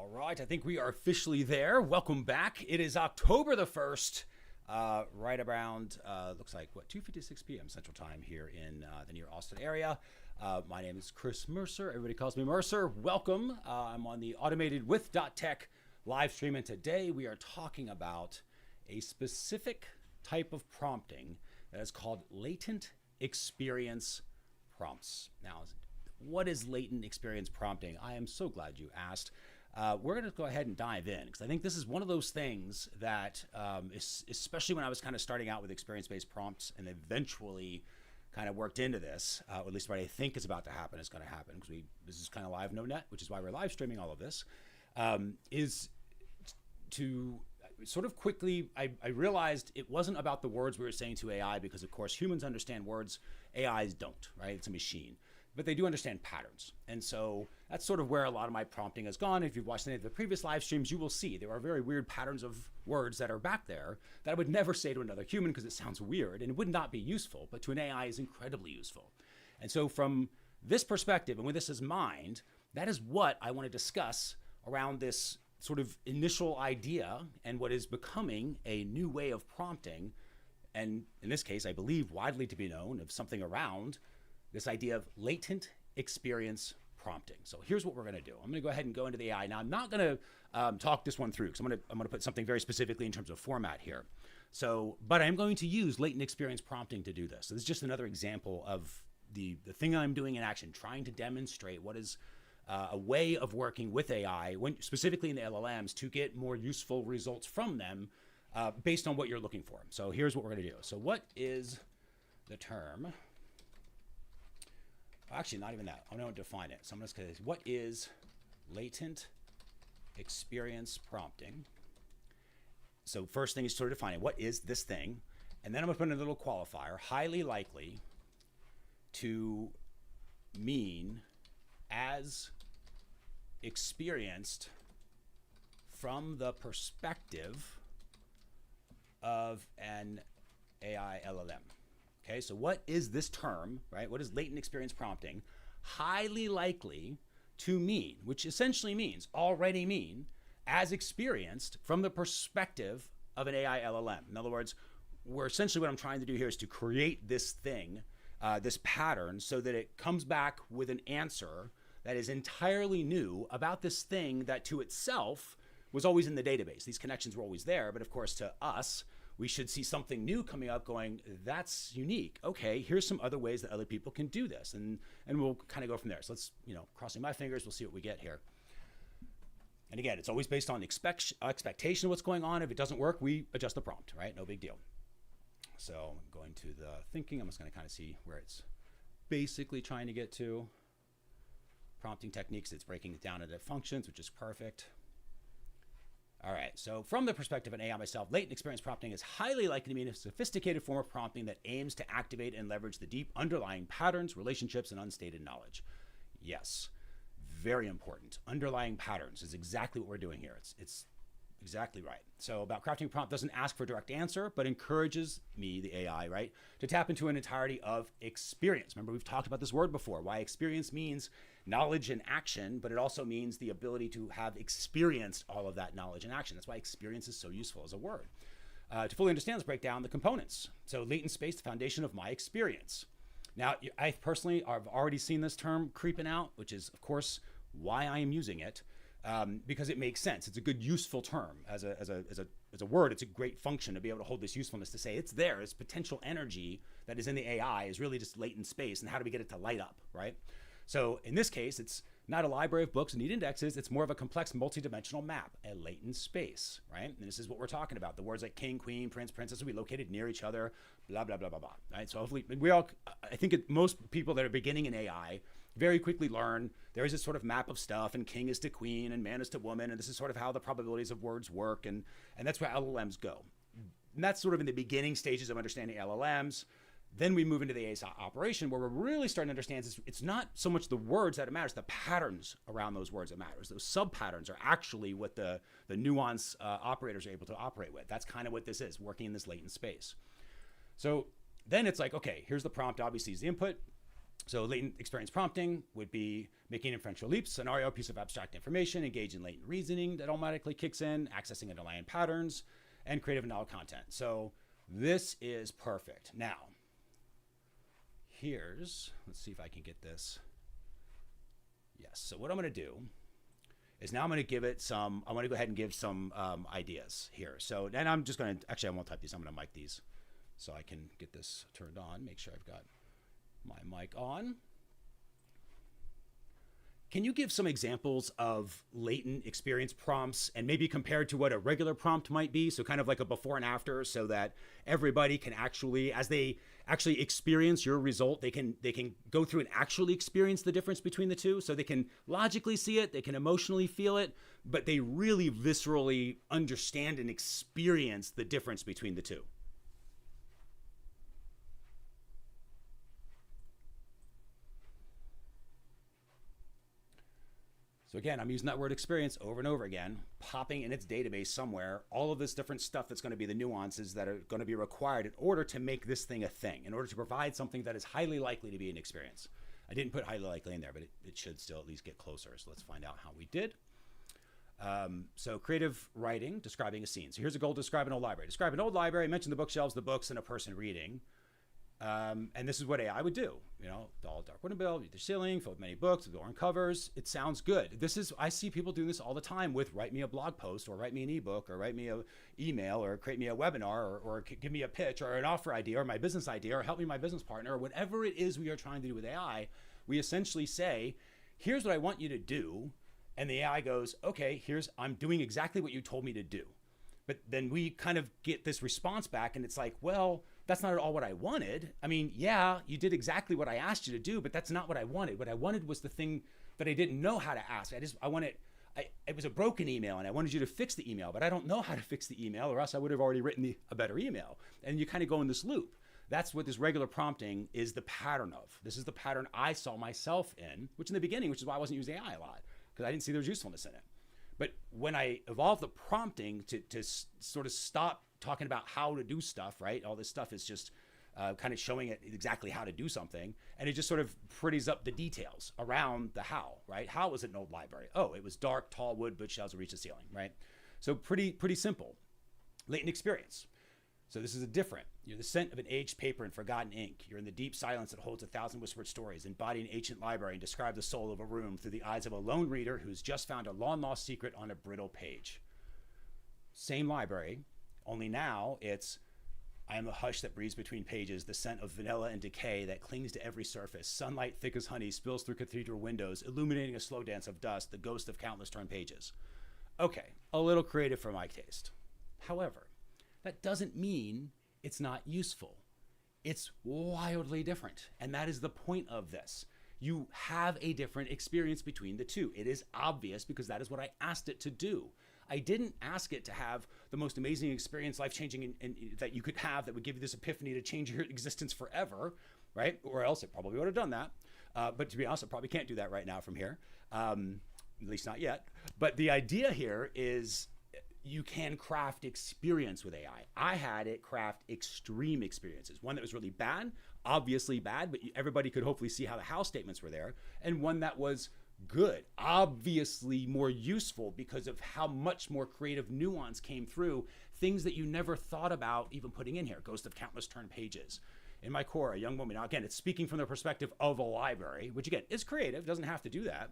All right, I think we are officially there. Welcome back. It is October the 1st, right around, looks like, 2:56 p.m. Central Time here in the near Austin area. My name is Chris Mercer. Everybody calls me Mercer. Welcome. I'm on the AutomatedWith.tech live stream, and today we are talking about a specific type of prompting that is called latent experience prompts. Now, what is latent experience prompting? I am so glad you asked. We're going to go ahead and dive in because I think this is one of those things that, especially when I was kind of starting out with experience-based prompts and eventually kind of worked into this, or at least what I think is about to happen is going to happen because this is kind of live, no net, which is why we're live streaming all of this, is to sort of quickly, I realized it wasn't about the words we were saying to AI because, of course, humans understand words, AIs don't, right? It's a machine. But they do understand patterns. And so that's sort of where a lot of my prompting has gone. If you've watched any of the previous live streams, you will see there are very weird patterns of words that are back there that I would never say to another human because it sounds weird and it would not be useful, but to an AI is incredibly useful. And so from this perspective and with this as mind, that is what I want to discuss around this sort of initial idea and what is becoming a new way of prompting. And in this case, I believe widely to be known of something around this idea of latent experience prompting. So here's what we're going to do. I'm going to go ahead and go into the AI. Now, I'm not going to talk this one through because I'm going to put something very specifically in terms of format here. But I'm going to use latent experience prompting to do this. So this is just another example of the thing I'm doing in action, trying to demonstrate what is a way of working with AI, specifically in the LLMs, to get more useful results from them based on what you're looking for. So here's what we're going to do. So what is the term? Actually, not even that. I'm going to define it. So I'm just going to say, what is latent experience prompting? So first thing is sort of defining what is this thing? And then I'm going to put in a little qualifier, highly likely to mean as experienced from the perspective of an AI LLM. Okay, so what is this term, right? What is latent experience prompting? Highly likely to mean, which essentially means, already mean, as experienced from the perspective of an AI LLM. In other words, essentially what I'm trying to do here is to create this thing, this pattern, so that it comes back with an answer that is entirely new about this thing that to itself was always in the database. These connections were always there, but of course to us, we should see something new coming up going, that's unique. Okay, here's some other ways that other people can do this. And we'll kind of go from there. So let's, crossing my fingers, we'll see what we get here. And again, it's always based on expectation of what's going on. If it doesn't work, we adjust the prompt, right? No big deal. So going to the thinking, I'm just going to kind of see where it's basically trying to get to. Prompting techniques, it's breaking it down into functions, which is perfect. All right, so from the perspective of an AI myself, latent experience prompting is highly likely to mean a sophisticated form of prompting that aims to activate and leverage the deep underlying patterns, relationships, and unstated knowledge. Yes, very important. Underlying patterns is exactly what we're doing here. It's exactly right. So about crafting prompt doesn't ask for a direct answer, but encourages me, the AI, right, to tap into an entirety of experience. Remember, we've talked about this word before, why experience means knowledge and action, but it also means the ability to have experienced all of that knowledge and action. That's why experience is so useful as a word. To fully understand, let's break down the components. So latent space, the foundation of my experience. Now, I personally have already seen this term creeping out, which is, of course, why I am using it. Because it makes sense. It's a good, useful term as a word. It's a great function to be able to hold this usefulness to say it's there. It's potential energy that is in the AI is really just latent space, and how do we get it to light up, right? So in this case, it's not a library of books and neat indexes. It's more of a complex, multidimensional map, a latent space, right? And this is what we're talking about. The words like king, queen, prince, princess will be located near each other, blah, blah, blah, blah, blah, right? So hopefully I think most people that are beginning in AI very quickly learn there is this sort of map of stuff, and king is to queen and man is to woman, and this is sort of how the probabilities of words work, and that's where LLMs go. And that's sort of in the beginning stages of understanding LLMs. Then we move into the ASA operation where we're really starting to understand it's not so much the words that matters, the patterns around those words that matters. Those sub-patterns are actually what the nuance operators are able to operate with. That's kind of what this is, working in this latent space. So then it's like, okay, here's the prompt, obviously is the input. So latent experience prompting would be making inferential leaps, scenario, piece of abstract information, engage in latent reasoning that automatically kicks in, accessing underlying patterns, and creative and novel content. So this is perfect. Now, let's see if I can get this. Yes, so what I'm gonna do is now I'm gonna give it some, I wanna go ahead and give some ideas here. So, and I'm just gonna, actually I won't type these, I'm gonna mic these so I can get this turned on, make sure I've got my mic on. Can you give some examples of latent experience prompts and maybe compared to what a regular prompt might be? So kind of like a before and after, so that everybody can actually, as they actually experience your result, they can go through and actually experience the difference between the two. So they can logically see it, they can emotionally feel it, but they really viscerally understand and experience the difference between the two. So again, I'm using that word experience over and over again, popping in its database somewhere, all of this different stuff that's going to be the nuances that are going to be required in order to make this thing a thing, in order to provide something that is highly likely to be an experience. I didn't put highly likely in there, but it should still at least get closer. So let's find out how we did. So creative writing, describing a scene. So here's a goal, describe an old library. Describe an old library, mention the bookshelves, the books, and a person reading. And this is what AI would do. You know, all dark window bill, the ceiling, filled with many books, with orange covers. It sounds good. I see people doing this all the time with write me a blog post or write me an ebook or write me an email or create me a webinar or give me a pitch or an offer idea or my business idea or help me my business partner or whatever it is we are trying to do with AI. We essentially say, here's what I want you to do. And the AI goes, okay, I'm doing exactly what you told me to do. But then we kind of get this response back and it's like, well, that's not at all what I wanted. I mean, yeah, you did exactly what I asked you to do, but that's not what I wanted. What I wanted was the thing that I didn't know how to ask. It was a broken email and I wanted you to fix the email, but I don't know how to fix the email or else I would have already written a better email. And you kind of go in this loop. That's what this regular prompting is the pattern of. This is the pattern I saw myself in, which in the beginning, which is why I wasn't using AI a lot, because I didn't see there was usefulness in it. But when I evolved the prompting to sort of stop talking about how to do stuff, right? All this stuff is just kind of showing it exactly how to do something. And it just sort of pretties up the details around the how, right? How was it an old library? Oh, it was dark, tall wood, bookshelves that reach the ceiling, right? So pretty simple. Latent experience. So this is a different. You're the scent of an aged paper and forgotten ink. You're in the deep silence that holds 1,000 whispered stories. Embody an ancient library and describe the soul of a room through the eyes of a lone reader who's just found a long-lost secret on a brittle page. Same library, only now it's, I am the hush that breathes between pages, the scent of vanilla and decay that clings to every surface. Sunlight thick as honey spills through cathedral windows, illuminating a slow dance of dust, the ghost of countless torn pages. Okay, a little creative for my taste. However, that doesn't mean it's not useful. It's wildly different. And that is the point of this. You have a different experience between the two. It is obvious because that is what I asked it to do. I didn't ask it to have the most amazing experience, life-changing, and that you could have that would give you this epiphany to change your existence forever, right? Or else it probably would have done that. But to be honest, it probably can't do that right now from here, at least not yet. But the idea here is you can craft experience with AI. I had it craft extreme experiences. One that was really bad, obviously bad, but everybody could hopefully see how the how statements were there. And one that was good, obviously more useful because of how much more creative nuance came through, things that you never thought about even putting in here. Ghost of countless torn pages. In my core, a young woman, now again, it's speaking from the perspective of a library, which again is creative, doesn't have to do that.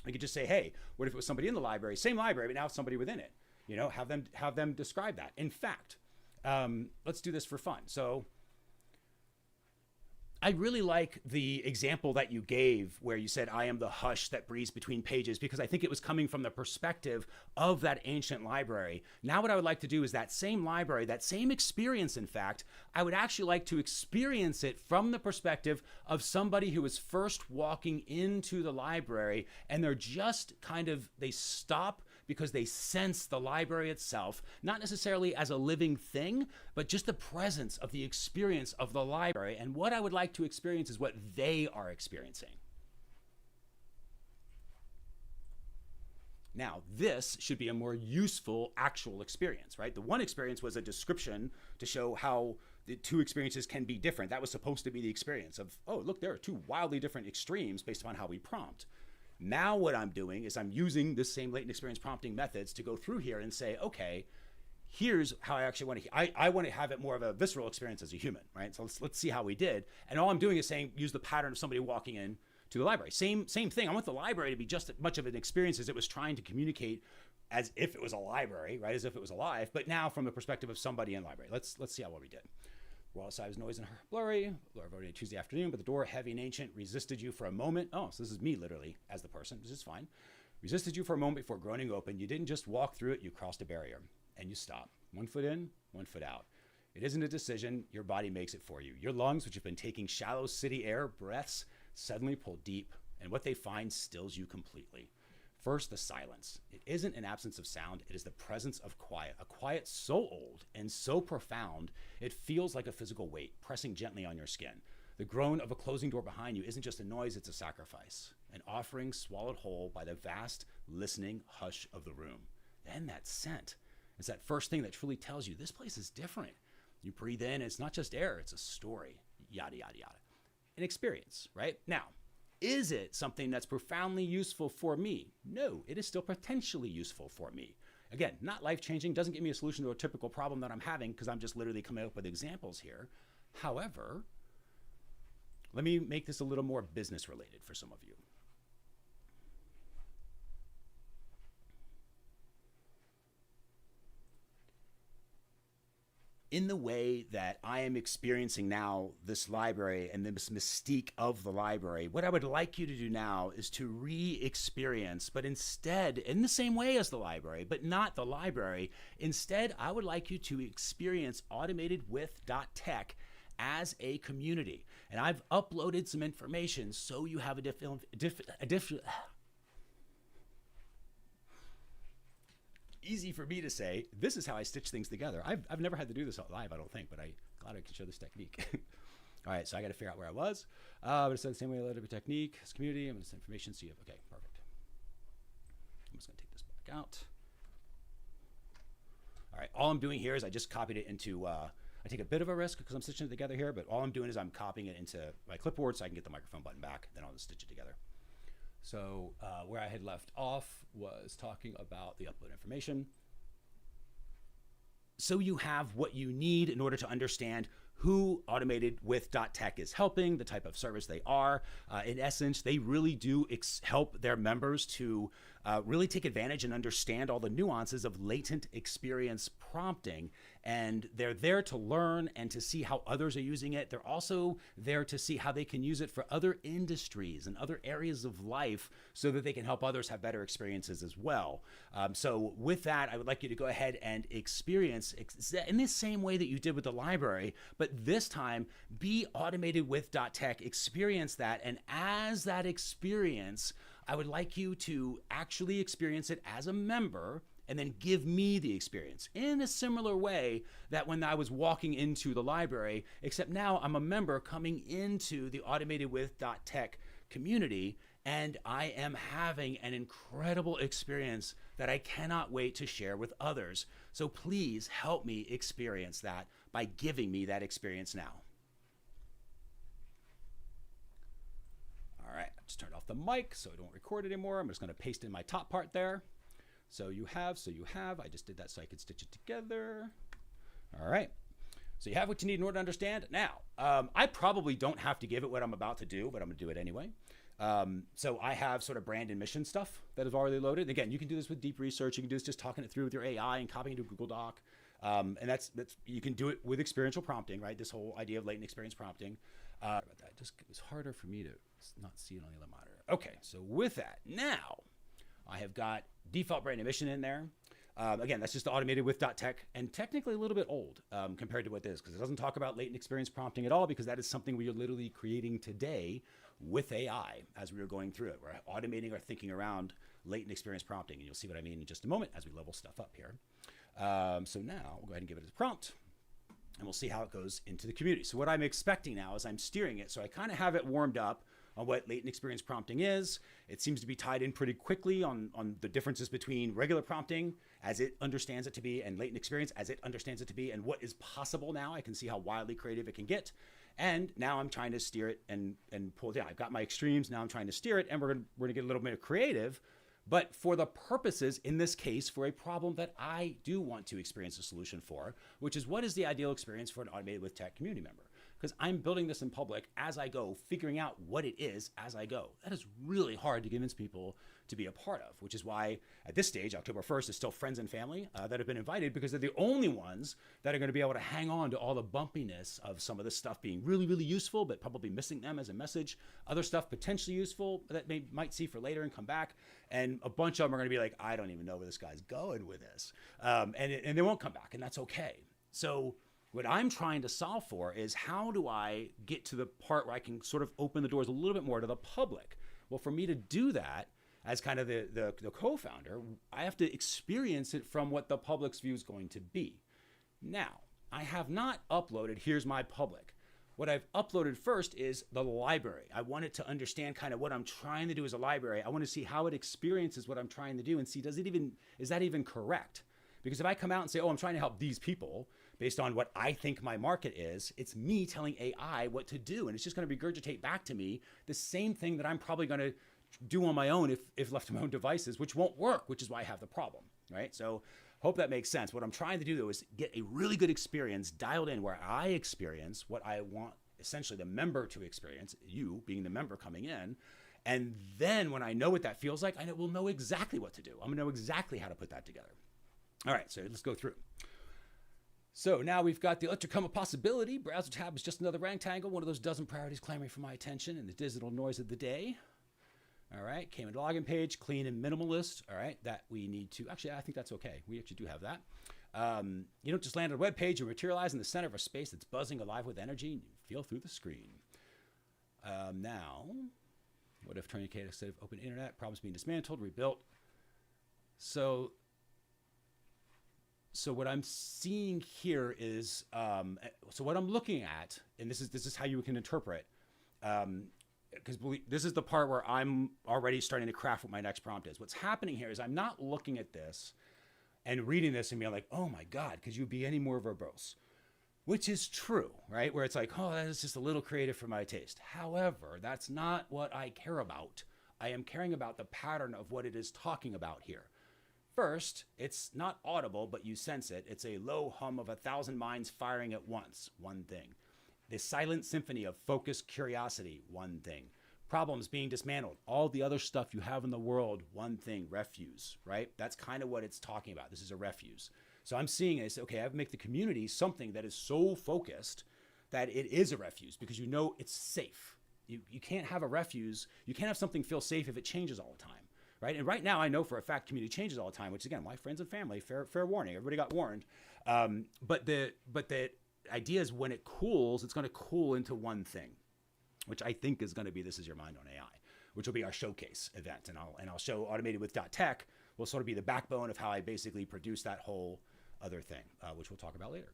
I could just say, hey, what if it was somebody in the library, same library, but now somebody within it? You know, have them describe that. In fact, let's do this for fun. So I really like the example that you gave where you said, I am the hush that breathes between pages, because I think it was coming from the perspective of that ancient library. Now what I would like to do is that same library, that same experience, in fact, I would actually like to experience it from the perspective of somebody who is first walking into the library and they're just they stop because they sense the library itself, not necessarily as a living thing, but just the presence of the experience of the library. And what I would like to experience is what they are experiencing. Now, this should be a more useful actual experience, right? The one experience was a description to show how the two experiences can be different. That was supposed to be the experience of, oh, look, there are two wildly different extremes based upon how we prompt. Now what I'm doing is I'm using this same latent experience prompting methods to go through here and say, okay, here's how I actually want to, I want to have it more of a visceral experience as a human, right? So let's see how we did. And all I'm doing is saying, use the pattern of somebody walking in to the library. Same thing. I want the library to be just as much of an experience as it was trying to communicate as if it was a library, right? As if it was alive, but now from the perspective of somebody in the library. Let's see how well we did. Wall outside was noise and blurry. Already Tuesday afternoon, but the door, heavy and ancient, resisted you for a moment. Oh, so this is me literally as the person. This is fine. Resisted you for a moment before groaning open. You didn't just walk through it. You crossed a barrier and you stop. 1 foot in, 1 foot out. It isn't a decision. Your body makes it for you. Your lungs, which have been taking shallow city air breaths, suddenly pull deep, and what they find stills you completely. First, the silence. It isn't an absence of sound. It is the presence of quiet, a quiet so old and so profound, it feels like a physical weight pressing gently on your skin. The groan of a closing door behind you isn't just a noise, it's a sacrifice, an offering swallowed whole by the vast, listening hush of the room. Then that scent. It's that first thing that truly tells you this place is different. You breathe in, it's not just air, it's a story, yada, yada, yada. An experience, right? Now, is it something that's profoundly useful for me? No, it is still potentially useful for me. Again, not life-changing, doesn't give me a solution to a typical problem that I'm having because I'm just literally coming up with examples here. However, let me make this a little more business-related for some of you. In the way that I am experiencing now this library and this mystique of the library, what I would like you to do now is to re-experience, but instead, in the same way as the library, but not the library, instead, I would like you to experience AutomatedWith.tech as a community. And I've uploaded some information so you have easy for me to say, this is how I stitch things together. I've never had to do this live, I don't think, but I'm glad I can show this technique. All right, so I got to figure out where I was. But it's the same way I loaded a technique, this community, I'm going to send information, so you have, okay, perfect. I'm just going to take this back out. All right, all I'm doing here is I just copied it into, I take a bit of a risk because I'm stitching it together here, but all I'm doing is I'm copying it into my clipboard so I can get the microphone button back, then I'll just stitch it together. So where I had left off was talking about the upload information. So you have what you need in order to understand who AutomatedWith.tech is helping, the type of service they are. In essence, they really do help their members to really take advantage and understand all the nuances of latent experience prompting. And they're there to learn and to see how others are using it. They're also there to see how they can use it for other industries and other areas of life so that they can help others have better experiences as well. So with that, I would like you to go ahead and experience in the same way that you did with the library, but this time be AutomatedWith.tech, experience that. And as that experience, I would like you to actually experience it as a member and then give me the experience in a similar way that when I was walking into the library, except now I'm a member coming into the AutomatedWith.tech community, and I am having an incredible experience that I cannot wait to share with others. So please help me experience that by giving me that experience now. All right, I just turned off the mic so I don't record it anymore. I'm just gonna paste in my top part there. So you have, I just did that so I could stitch it together. All right, so you have what you need in order to understand. Now, I probably don't have to give it what I'm about to do, but I'm gonna do it anyway. So I have sort of brand and mission stuff that is already loaded. And again, you can do this with deep research. You can do this just talking it through with your AI and copying it to Google Doc. And that's you can do it with experiential prompting, right? This whole idea of latent experience prompting. That just it was harder for me to not see it on the other monitor. Okay, so with that, now I have got default brand and mission in there. Again, that's just AutomatedWith.tech and technically a little bit old compared to what this is, because it doesn't talk about latent experience prompting at all, because that is something we are literally creating today with AI as we are going through it. We're automating our thinking around latent experience prompting, and you'll see what I mean in just a moment as we level stuff up here. So now we'll go ahead and give it a prompt, and we'll see how it goes into the community. So what I'm expecting now is I'm steering it, so I kind of have it warmed up. on what latent experience prompting is. It seems to be tied in pretty quickly on the differences between regular prompting as it understands it to be and latent experience as it understands it to be, and what is possible now. I can see how wildly creative it can get. And now I'm trying to steer it and pull it down. I've got my extremes. Now I'm trying to steer it, and we're gonna get a little bit creative, but for the purposes, in this case, for a problem that I do want to experience a solution for, which is what is the ideal experience for an Automated with Tech community member? Because I'm building this in public as I go, figuring out what it is as I go. That is really hard to convince people to be a part of, which is why at this stage, October 1st, is still friends and family that have been invited, because they're the only ones that are going to be able to hang on to all the bumpiness of some of this stuff being really, really useful, but probably missing them as a message. Other stuff potentially useful that they might see for later and come back. And a bunch of them are going to be like, I don't even know where this guy's going with this. And they won't come back, and that's okay. So what I'm trying to solve for is, how do I get to the part where I can sort of open the doors a little bit more to the public? Well, for me to do that, as kind of the co-founder, I have to experience it from what the public's view is going to be. Now, I have not uploaded, here's my public. What I've uploaded first is the library. I want it to understand kind of what I'm trying to do as a library. I want to see how it experiences what I'm trying to do and see, is that even correct? Because if I come out and say, oh, I'm trying to help these people based on what I think my market is, it's me telling AI what to do. And it's just going to regurgitate back to me the same thing that I'm probably going to do on my own if left to my own devices, which won't work, which is why I have the problem, right? So hope that makes sense. What I'm trying to do, though, is get a really good experience dialed in where I experience what I want essentially the member to experience, you being the member coming in. And then when I know what that feels like, I will know exactly what to do. I'm going to know exactly how to put that together. All right, so let's go through. So now we've got the electric of possibility. Browser tab is just another rectangle, one of those dozen priorities clamoring for my attention and the digital noise of the day. All right, came into login page, clean and minimalist. All right, that we need to, actually, I think that's okay. We actually do have that. You don't just land on a web page, you materialize in the center of a space that's buzzing alive with energy and you feel through the screen. Now, what if tourniquet instead of open internet, problems being dismantled, rebuilt. So what I'm seeing here is, so what I'm looking at, and this is how you can interpret, because this is the part where I'm already starting to craft what my next prompt is. What's happening here is I'm not looking at this and reading this and being like, oh my God, could you be any more verbose? Which is true, right? Where it's like, oh, that is just a little creative for my taste. However, that's not what I care about. I am caring about the pattern of what it is talking about here. First, it's not audible, but you sense it. It's a low hum of 1,000 minds firing at once, one thing. The silent symphony of focused curiosity, one thing. Problems being dismantled, all the other stuff you have in the world, one thing, refuse, right? That's kind of what it's talking about. This is a refuse. So I'm seeing it, okay, I have to make the community something that is so focused that it is a refuse because you know it's safe. You can't have a refuse. You can't have something feel safe if it changes all the time, right? And right now I know for a fact community changes all the time, which again, my friends and family, fair warning, everybody got warned. But the idea is when it cools, it's going to cool into one thing, which I think is going to be This Is Your Mind on AI, which will be our showcase event. And I'll show AutomatedWith.tech will sort of be the backbone of how I basically produce that whole other thing, which we'll talk about later.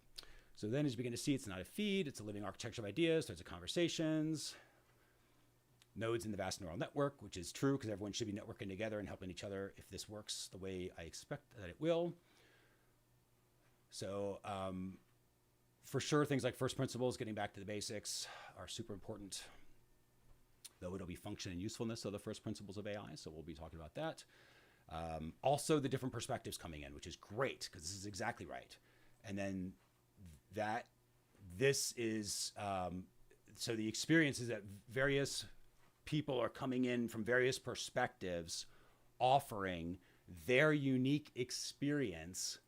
So then as you begin to see, it's not a feed, it's a living architecture of ideas, threads of conversations, nodes in the vast neural network, which is true because everyone should be networking together and helping each other if this works the way I expect that it will. So for sure, things like first principles, getting back to the basics, are super important, though it'll be function and usefulness of the first principles of AI, so we'll be talking about that. Also, the different perspectives coming in, which is great, because this is exactly right. And then this is, so the experience is that various people are coming in from various perspectives, offering their unique experience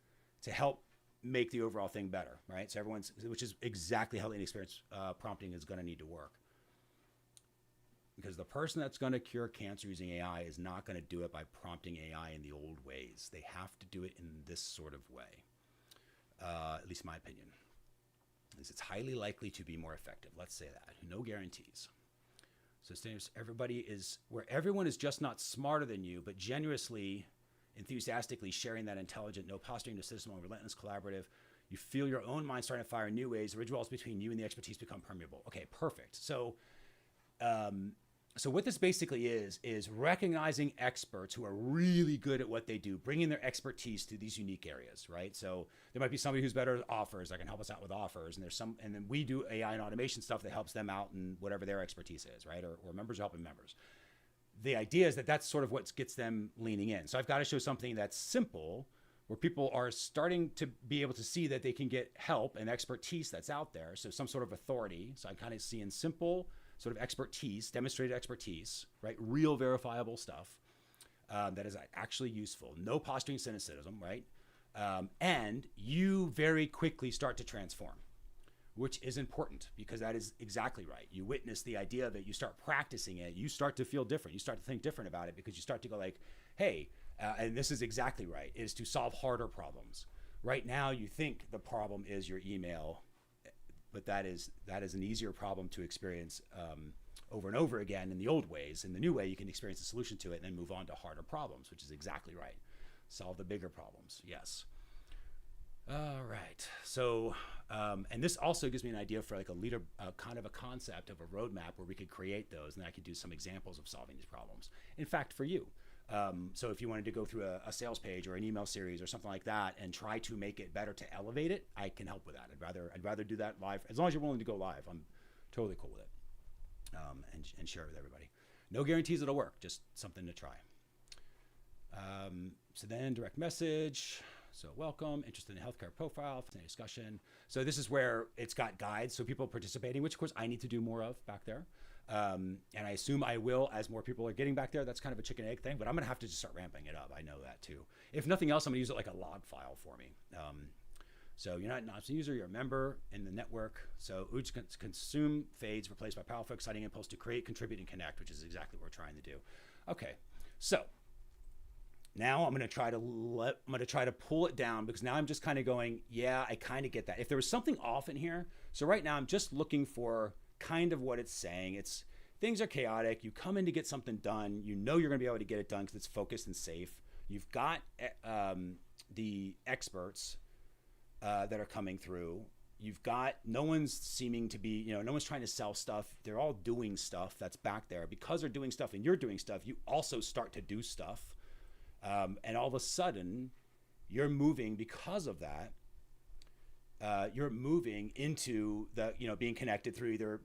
to help make the overall thing better, right? So which is exactly how the experience prompting is going to need to work. Because the person that's going to cure cancer using AI is not going to do it by prompting AI in the old ways. They have to do it in this sort of way, at least my opinion. It's highly likely to be more effective. Let's say that. No guarantees. So everyone is just not smarter than you, but generously, enthusiastically sharing that intelligent, no posturing, no system, relentless, collaborative. You feel your own mind starting to fire in new ways. The ridge walls between you and the expertise become permeable. Okay, perfect. So So what this basically is recognizing experts who are really good at what they do, bringing their expertise to these unique areas, right? So there might be somebody who's better at offers that can help us out with offers, and and then we do AI and automation stuff that helps them out in whatever their expertise is, right? Or members are helping members. The idea is that that's sort of what gets them leaning in. So I've got to show something that's simple, where people are starting to be able to see that they can get help and expertise that's out there. So some sort of authority. So I kind of see in simple sort of expertise, demonstrated expertise, right? Real verifiable stuff that is actually useful. No posturing cynicism, right? And you very quickly start to transform, which is important because that is exactly right. You witness the idea that you start practicing it, you start to feel different. You start to think different about it because you start to go like, hey, and this is exactly right, is to solve harder problems. Right now, you think the problem is your email, but that is an easier problem to experience over and over again in the old ways. In the new way, you can experience a solution to it and then move on to harder problems, which is exactly right. Solve the bigger problems, yes. All right, so, and this also gives me an idea for like a leader, kind of a concept of a roadmap where we could create those, and I could do some examples of solving these problems. In fact, for you, so if you wanted to go through a sales page or an email series or something like that and try to make it better to elevate it, I can help with that. I'd rather do that live. As long as you're willing to go live, I'm totally cool with it, and share it with everybody. No guarantees it'll work, just something to try. So then direct message. So welcome, interested in a healthcare profile, any discussion. So this is where it's got guides, so people participating, which of course I need to do more of back there. And I assume I will as more people are getting back there. That's kind of a chicken egg thing, but I'm gonna have to just start ramping it up. I know that too. If nothing else, I'm gonna use it like a log file for me. So you're not an option user, you're a member in the network. So consume fades replaced by powerful, exciting impulse to create, contribute, and connect, which is exactly what we're trying to do. Okay, so now I'm gonna try to pull it down because now I'm just kind of going, yeah, I kind of get that. If there was something off in here, so right now I'm just looking for kind of what it's saying. It's things are chaotic. You come in to get something done. You know you're gonna be able to get it done because it's focused and safe. You've got the experts that are coming through. You've got no one's seeming to be, no one's trying to sell stuff. They're all doing stuff that's back there. Because they're doing stuff and you're doing stuff, you also start to do stuff. And all of a sudden, you're moving because of that. You're moving into the, being connected through either,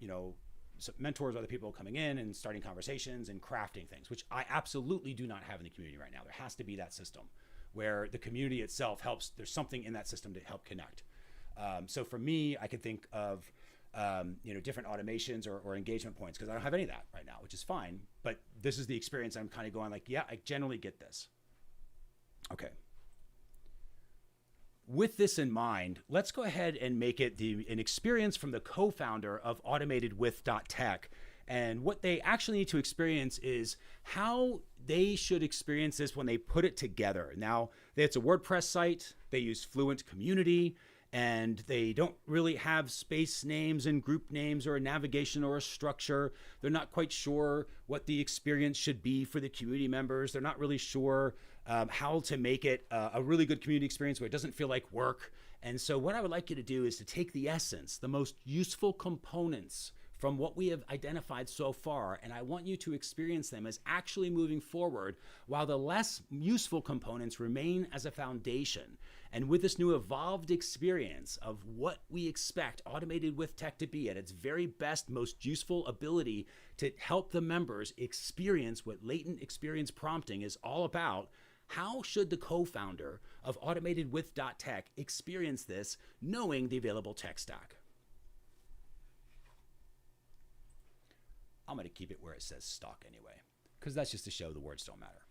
mentors, other people coming in and starting conversations and crafting things, which I absolutely do not have in the community right now. There has to be that system where the community itself helps. There's something in that system to help connect. So for me, I could think of, different automations or engagement points because I don't have any of that right now, which is fine. But this is the experience I'm kind of going like, yeah, I generally get this. Okay. With this in mind, let's go ahead and make it an experience from the co-founder of AutomatedWith.tech. And what they actually need to experience is how they should experience this when they put it together. Now, it's a WordPress site. They use Fluent Community, and they don't really have space names and group names or a navigation or a structure. They're not quite sure what the experience should be for the community members. They're not really sure how to make it a really good community experience where it doesn't feel like work. And so what I would like you to do is to take the essence, the most useful components from what we have identified so far, and I want you to experience them as actually moving forward while the less useful components remain as a foundation. And with this new evolved experience of what we expect Automated with Tech to be at its very best, most useful ability to help the members experience what latent experience prompting is all about, how should the co-founder of AutomatedWith.tech experience this knowing the available tech stack? I'm going to keep it where it says stock anyway, because that's just to show the words don't matter.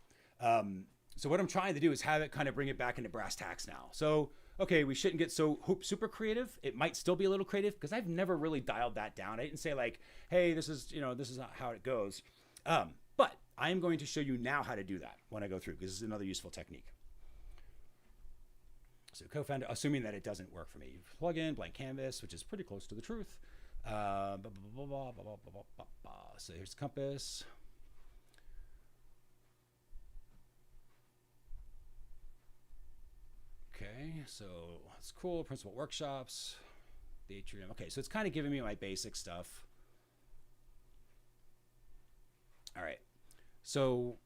So what I'm trying to do is have it kind of bring it back into brass tacks now. So, okay, we shouldn't get so super creative. It might still be a little creative because I've never really dialed that down. I didn't say like, hey, this is how it goes. But I am going to show you now how to do that when I go through, because this is another useful technique. So co-founder, assuming that it doesn't work for me, plug in blank canvas, which is pretty close to the truth. So here's the compass. Okay, so that's cool. Principal workshops, the atrium. Okay, so it's kind of giving me my basic stuff. All right. So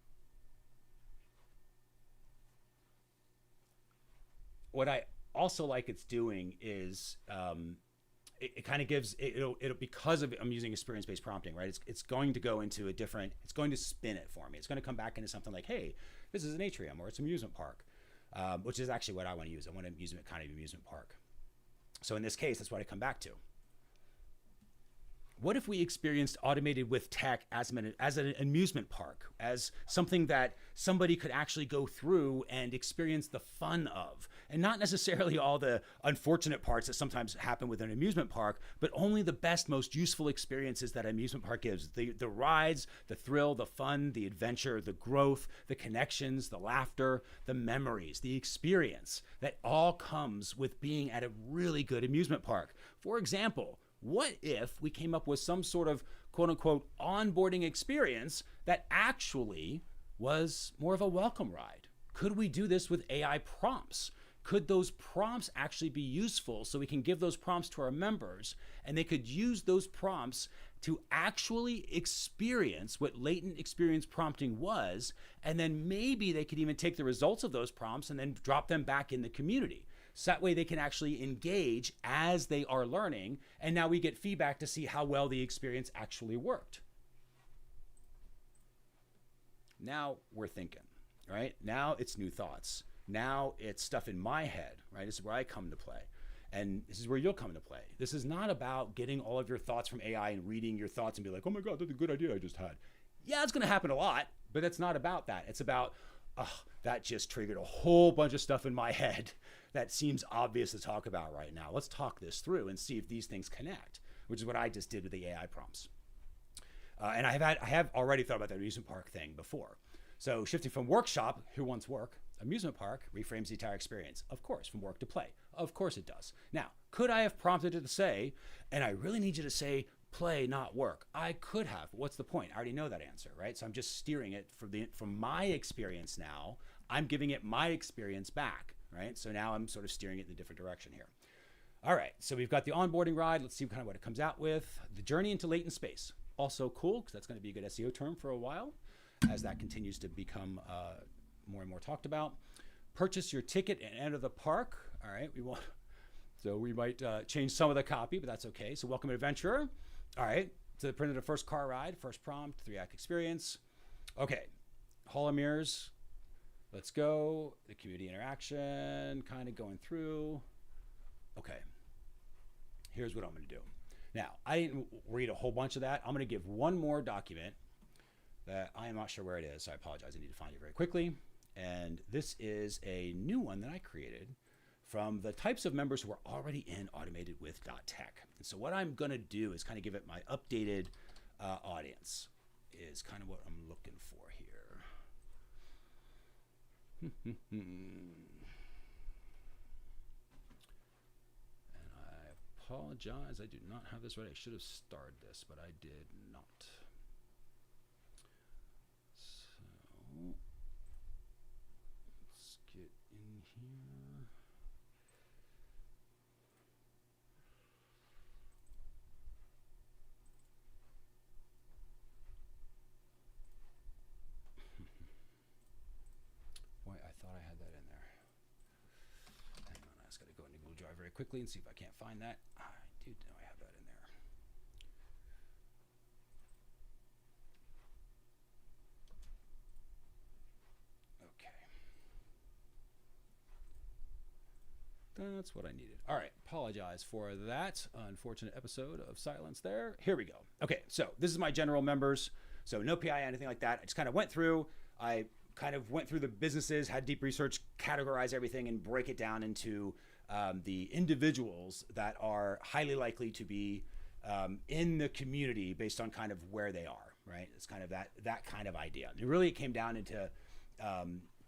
what I also like it's doing is it kind of gives it'll because of I'm using experience-based prompting, right? It's going to go into a different. It's going to spin it for me. It's going to come back into something like, hey, this is an atrium or it's an amusement park, which is actually what I want to use. I want to use it kind of amusement park. So in this case, that's what I come back to. What if we experienced automated with tech as an amusement park, as something that somebody could actually go through and experience the fun of, and not necessarily all the unfortunate parts that sometimes happen with an amusement park, but only the best, most useful experiences that an amusement park gives. The rides, the thrill, the fun, the adventure, the growth, the connections, the laughter, the memories, the experience that all comes with being at a really good amusement park. For example, what if we came up with some sort of quote unquote onboarding experience that actually was more of a welcome ride? Could we do this with AI prompts? Could those prompts actually be useful so we can give those prompts to our members and they could use those prompts to actually experience what latent experience prompting was, and then maybe they could even take the results of those prompts and then drop them back in the community. So that way they can actually engage as they are learning, and now we get feedback to see how well the experience actually worked. Now we're thinking, right? Now it's new thoughts. Now it's stuff in my head, right? This is where I come to play. And this is where you'll come to play. This is not about getting all of your thoughts from AI and reading your thoughts and be like, oh my God, that's a good idea I just had. Yeah, it's gonna happen a lot, but it's not about that. It's about, oh, that just triggered a whole bunch of stuff in my head that seems obvious to talk about right now. Let's talk this through and see if these things connect, which is what I just did with the AI prompts. And I have already thought about the amusement park thing before. So shifting from workshop, who wants work, amusement park reframes the entire experience. Of course, from work to play. Of course it does. Now, could I have prompted it to say, and I really need you to say play, not work? I could have. What's the point? I already know that answer, right? So I'm just steering it from my experience now. I'm giving it my experience back, right? So now I'm sort of steering it in a different direction here. All right, so we've got the onboarding ride. Let's see kind of what it comes out with. The journey into latent space. Also cool, because that's going to be a good SEO term for a while as that continues to become more and more talked about. Purchase your ticket and enter the park. All right, we might change some of the copy, but that's okay. So welcome adventurer. All right, so printed a first car ride, first prompt, 3-act experience. Okay, Hall of Mirrors. Let's go. The community interaction, kind of going through. Okay, here's what I'm going to do. Now, I didn't read a whole bunch of that. I'm going to give one more document that I am not sure where it is, so I apologize. I need to find it very quickly. And this is a new one that I created from the types of members who are already in AutomatedWith.tech. And so what I'm going to do is kind of give it my updated audience is kind of what I'm looking for here. And I apologize. I do not have this right. I should have starred this, but I did not. So let's get in here. Boy, I thought I had that in there. Hang on, I just got to go into Google Drive very quickly and see if I can't find that. I do know I have that in there. Okay. That's what I needed. All right, apologize for that unfortunate episode of silence there. Here we go. Okay, so this is my general members. So no PI, anything like that. I just kind of went through. I kind of went through the businesses, had deep research, categorize everything, and break it down into the individuals that are highly likely to be in the community based on kind of where they are, right? It's kind of that kind of idea. And really, it came down into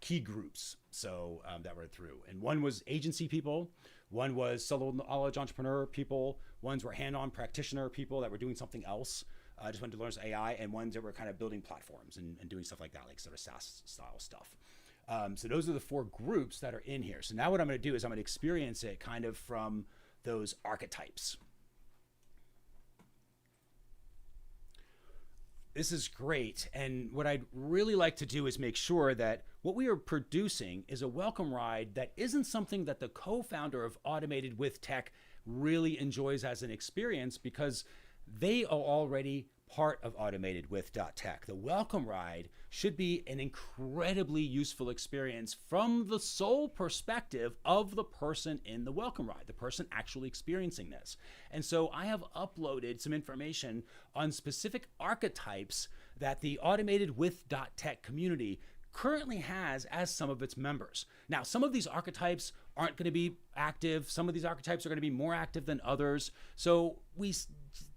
key groups so that were through. And one was agency people, one was solo knowledge entrepreneur people, ones were hand-on practitioner people that were doing something else. I just wanted to learn some AI, and ones that were kind of building platforms and doing stuff like that, like sort of SaaS style stuff. So those are the 4 groups that are in here. So now what I'm going to do is I'm going to experience it kind of from those archetypes. this is great. And what I'd really like to do is make sure that what we are producing is a welcome ride that isn't something that the co-founder of Automated with Tech really enjoys as an experience, because they are already part of AutomatedWith.tech. The welcome ride should be an incredibly useful experience from the sole perspective of the person in the welcome ride, the person actually experiencing this. And so I have uploaded some information on specific archetypes that the AutomatedWith.tech community currently has as some of its members. Now, some of these archetypes aren't going to be active. Some of these archetypes are going to be more active than others. So we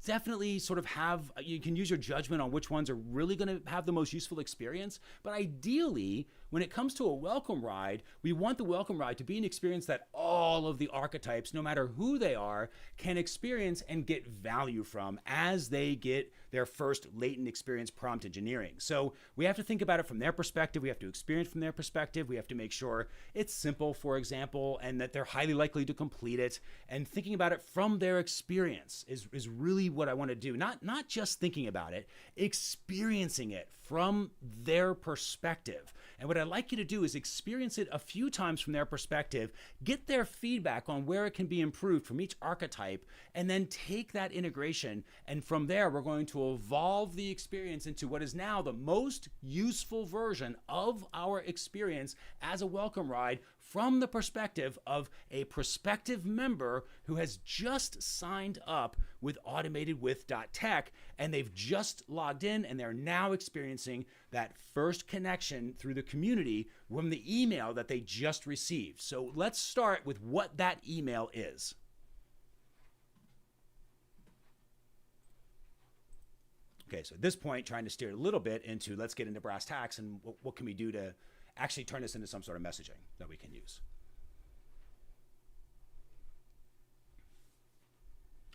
definitely sort of have, you can use your judgment on which ones are really going to have the most useful experience. But ideally, when it comes to a welcome ride, we want the welcome ride to be an experience that all of the archetypes, no matter who they are, can experience and get value from as they get their first latent experience prompt engineering. So we have to think about it from their perspective. We have to experience from their perspective. We have to make sure it's simple, for example, and that they're highly likely to complete it. And thinking about it from their experience is really what I want to do. Not just thinking about it, experiencing it from their perspective. And what I'd like you to do is experience it a few times from their perspective, get their feedback on where it can be improved from each archetype, and then take that integration. And from there, we're going to evolve the experience into what is now the most useful version of our experience as a welcome ride from the perspective of a prospective member who has just signed up with AutomatedWith.tech, and they've just logged in and they're now experiencing that first connection through the community from the email that they just received. So let's start with what that email is. Okay, so at this point, trying to steer a little bit into, let's get into brass tacks and what can we do to actually turn this into some sort of messaging that we can use.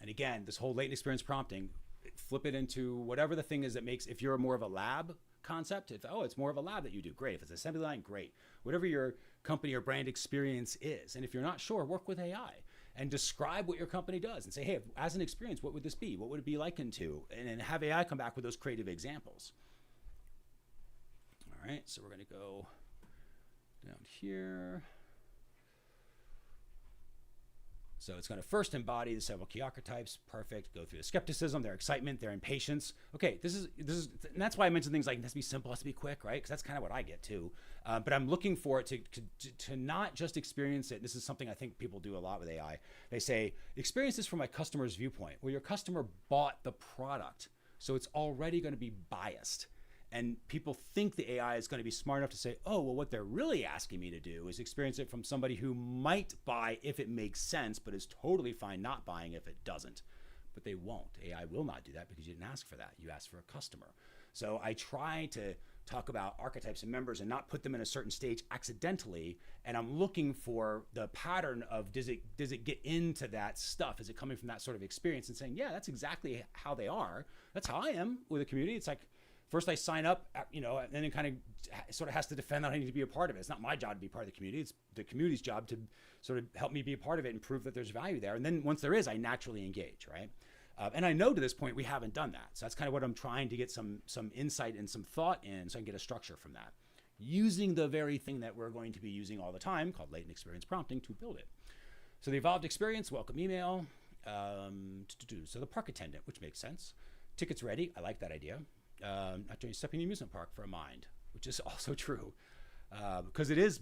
And again, this whole latent experience prompting, flip it into whatever the thing is that makes, if you're more of a lab concept, if, oh, it's more of a lab that you do, great. If it's assembly line, great. Whatever your company or brand experience is. And if you're not sure, work with AI and describe what your company does and say, hey, as an experience, what would this be? What would it be likened to? And then have AI come back with those creative examples. All right, so we're going to go down here. So it's going to first embody the several key archetypes. Perfect. Go through the skepticism, their excitement, their impatience. Okay, this is, and that's why I mentioned things like it has to be simple, it has to be quick, right? Because that's kind of what I get too. But I'm looking for it to not just experience it. This is something I think people do a lot with AI. They say, experience this from my customer's viewpoint. Well, your customer bought the product, so it's already going to be biased. And people think the AI is going to be smart enough to say, oh, well, what they're really asking me to do is experience it from somebody who might buy if it makes sense, but is totally fine not buying if it doesn't. But they won't. AI will not do that because you didn't ask for that. You asked for a customer. So I try to talk about archetypes and members and not put them in a certain stage accidentally. And I'm looking for the pattern of, does it get into that stuff? Is it coming from that sort of experience and saying, yeah, that's exactly how they are. That's how I am with a community. It's like, first I sign up, and then it kind of sort of has to defend that I need to be a part of it. It's not my job to be part of the community. It's the community's job to sort of help me be a part of it and prove that there's value there. And then once there is, I naturally engage, right? And I know to this point we haven't done that. So that's kind of what I'm trying to get some insight and some thought in so I can get a structure from that. Using the very thing that we're going to be using all the time called latent experience prompting to build it. So the evolved experience, welcome email. So the park attendant, which makes sense. Tickets ready, I like that idea. Not doing stepping in the amusement park for a mind, which is also true because it is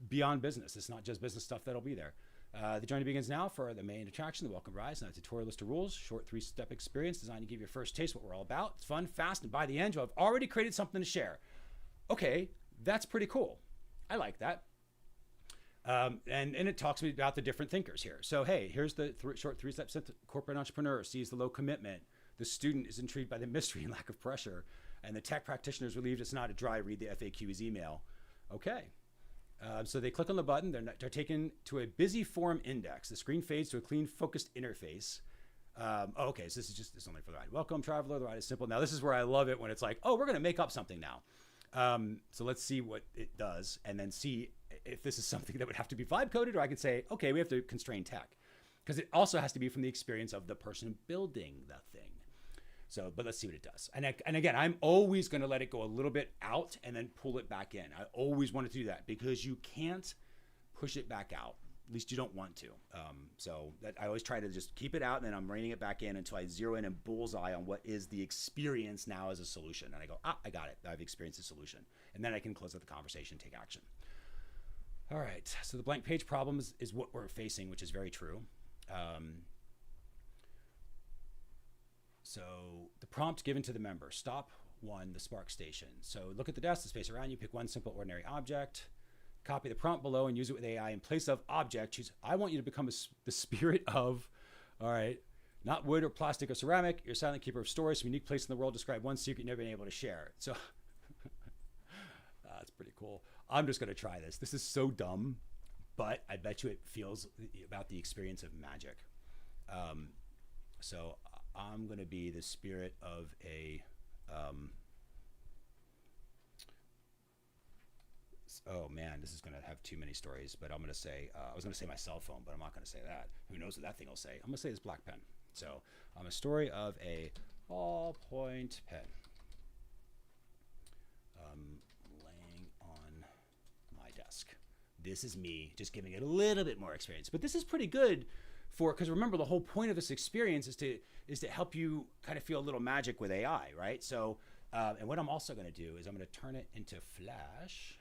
beyond business. It's not just business stuff that'll be there. The journey begins now for the main attraction, the welcome rise, and a tutorial list of rules, short 3-step experience designed to give you a first taste of what we're all about. It's fun, fast, and by the end, you'll have already created something to share. Okay, that's pretty cool. I like that. And it talks to me about the different thinkers here. So, hey, here's the short 3-step step. The corporate entrepreneur sees the low commitment. The student is intrigued by the mystery and lack of pressure. And the tech practitioner is relieved it's not a dry read the FAQ's email. Okay. So they click on the button. They're taken to a busy form index. The screen fades to a clean, focused interface. Okay, so this is only for the ride. Welcome, traveler. The ride is simple. Now, this is where I love it when it's like, oh, we're going to make up something now. So let's see what it does and then see if this is something that would have to be vibe coded, or I could say, okay, we have to constrain tech. Because it also has to be from the experience of the person building the thing. So, but let's see what it does. And again, I'm always going to let it go a little bit out and then pull it back in. I always want to do that because you can't push it back out. At least you don't want to. So that I always try to just keep it out, and then I'm reining it back in until I zero in and bullseye on what is the experience now as a solution. And I go, I got it. I've experienced a solution. And then I can close out the conversation, take action. All right. So the blank page problem is what we're facing, which is very true. So the prompt given to the member: stop one, the Spark station. So look at the desk, the space around you, pick one simple ordinary object, copy the prompt below and use it with AI in place of object. Choose, I want you to become the spirit of, all right, not wood or plastic or ceramic. You're a silent keeper of stories, some unique place in the world. Describe one secret you've never been able to share. So that's pretty cool. I'm just going to try this. This is so dumb, but I bet you it feels about the experience of magic. So I'm going to be the spirit of a, oh man, this is going to have too many stories, but I'm going to say, I was going to say my cell phone, but I'm not going to say that. Who knows what that thing will say? I'm going to say this black pen. So I'm a story of a ballpoint pen laying on my desk. This is me just giving it a little bit more experience, but this is pretty good for, because remember the whole point of this experience is to help you kind of feel a little magic with AI, right? So, and what I'm also going to do is I'm going to turn it into Flash,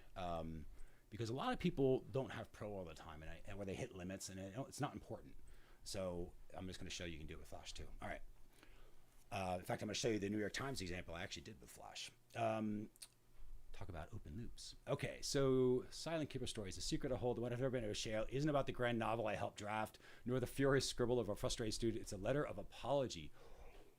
because a lot of people don't have Pro all the time, and where they hit limits, and it's not important. So I'm just going to show you can do it with Flash too. All right. In fact, I'm going to show you the New York Times example I actually did with Flash. Talk about open loops. Okay, so Silent Keeper Stories, the secret to hold, what I've never been able to share, isn't about the grand novel I helped draft, nor the furious scribble of a frustrated student. It's a letter of apology.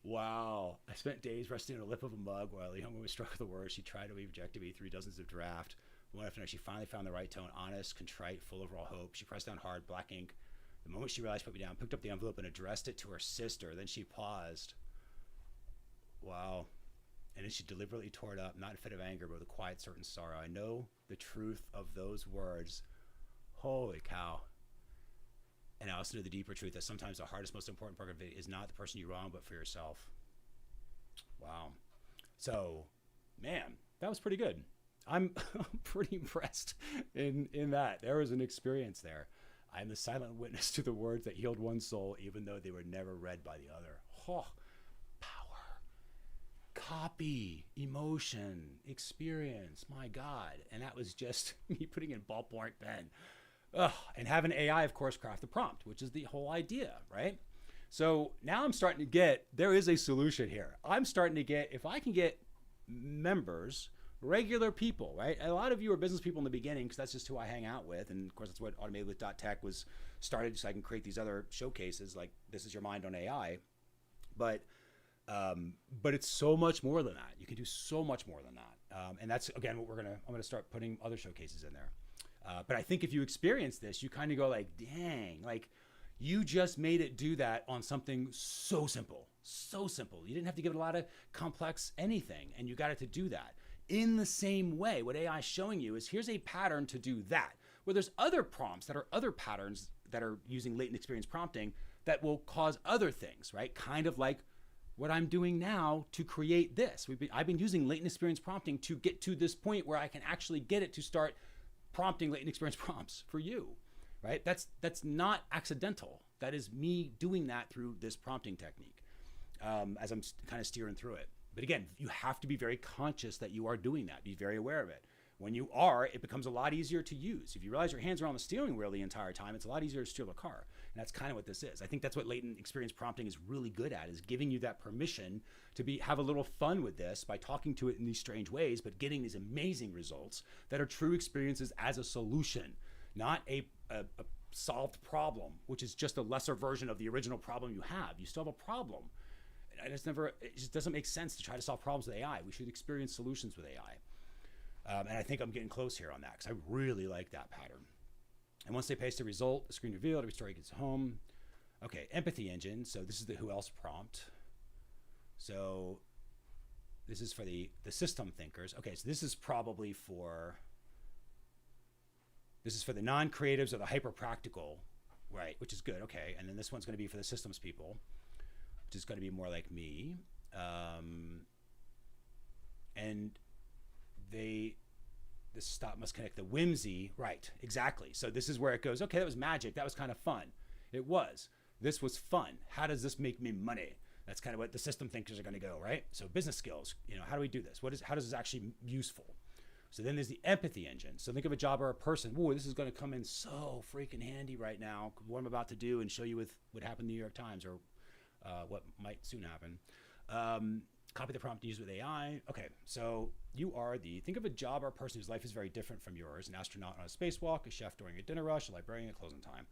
Wow. I spent days resting on the lip of a mug while the young woman was struck with the words. She tried to reject me 3 dozens of draft. One after another, she finally found the right tone, honest, contrite, full of raw hope. She pressed down hard, black ink. The moment she realized she put me down, picked up the envelope and addressed it to her sister. Then she paused. Wow. And then she deliberately tore it up, not in a fit of anger, but with a quiet, certain sorrow. I know the truth of those words. Holy cow. And I also know the deeper truth that sometimes the hardest, most important part of it is not the person you wrong, but for yourself. Wow. So, man, that was pretty good. I'm pretty impressed in that. There was an experience there. I'm the silent witness to the words that healed one soul, even though they were never read by the other. Oh, power, copy, emotion, experience, my God. And that was just me putting in ballpoint pen. Ugh. And having AI, of course, craft the prompt, which is the whole idea, right? So now I'm starting to get, there is a solution here. I'm starting to get, if I can get members, regular people, right? A lot of you are business people in the beginning because that's just who I hang out with. And of course, that's what AutomatedWith.tech was started, so I can create these other showcases like This Is Your Mind on AI. But it's so much more than that. You can do so much more than that. And that's, again, what I'm going to start putting other showcases in there. But I think if you experience this, you kind of go like, dang, like you just made it do that on something so simple, so simple. You didn't have to give it a lot of complex anything, and you got it to do that. In the same way, what AI is showing you is here's a pattern to do that, where there's other prompts that are other patterns that are using latent experience prompting that will cause other things, right? Kind of like what I'm doing now to create this. I've been using latent experience prompting to get to this point where I can actually get it to start prompting latent experience prompts for you, right? That's not accidental. That is me doing that through this prompting technique as I'm kind of steering through it. But again, you have to be very conscious that you are doing that. Be very aware of it. When you are, it becomes a lot easier to use. If you realize your hands are on the steering wheel the entire time, it's a lot easier to steer the car. And that's kind of what this is. I think that's what latent experience prompting is really good at, is giving you that permission to have a little fun with this by talking to it in these strange ways, but getting these amazing results that are true experiences as a solution, not a solved problem, which is just a lesser version of the original problem you have. You still have a problem. It just doesn't make sense to try to solve problems with AI. We should experience solutions with AI. And I think I'm getting close here on that because I really like that pattern. And once they paste the result, the screen revealed, every story gets home. Okay, empathy engine. So this is the who else prompt. So this is for the system thinkers. Okay, so this is probably for the non-creatives or the hyper-practical, right, which is good. Okay, and then this one's going to be for the systems people, which is going to be more like me. and this stop must connect the whimsy, right? Exactly. So this is where it goes. Okay, that was magic. That was kind of fun. It was. This was fun. How does this make me money? That's kind of what the system thinkers are going to go, right? So business skills. How do we do this? How does this actually useful? So then there's the empathy engine. So think of a job or a person. Whoa, this is going to come in so freaking handy right now. What I'm about to do and show you with what happened in the New York Times or what might soon happen. Copy the prompt to use with AI. Okay, so think of a job or a person whose life is very different from yours. An astronaut on a spacewalk, a chef during a dinner rush, a librarian at closing time.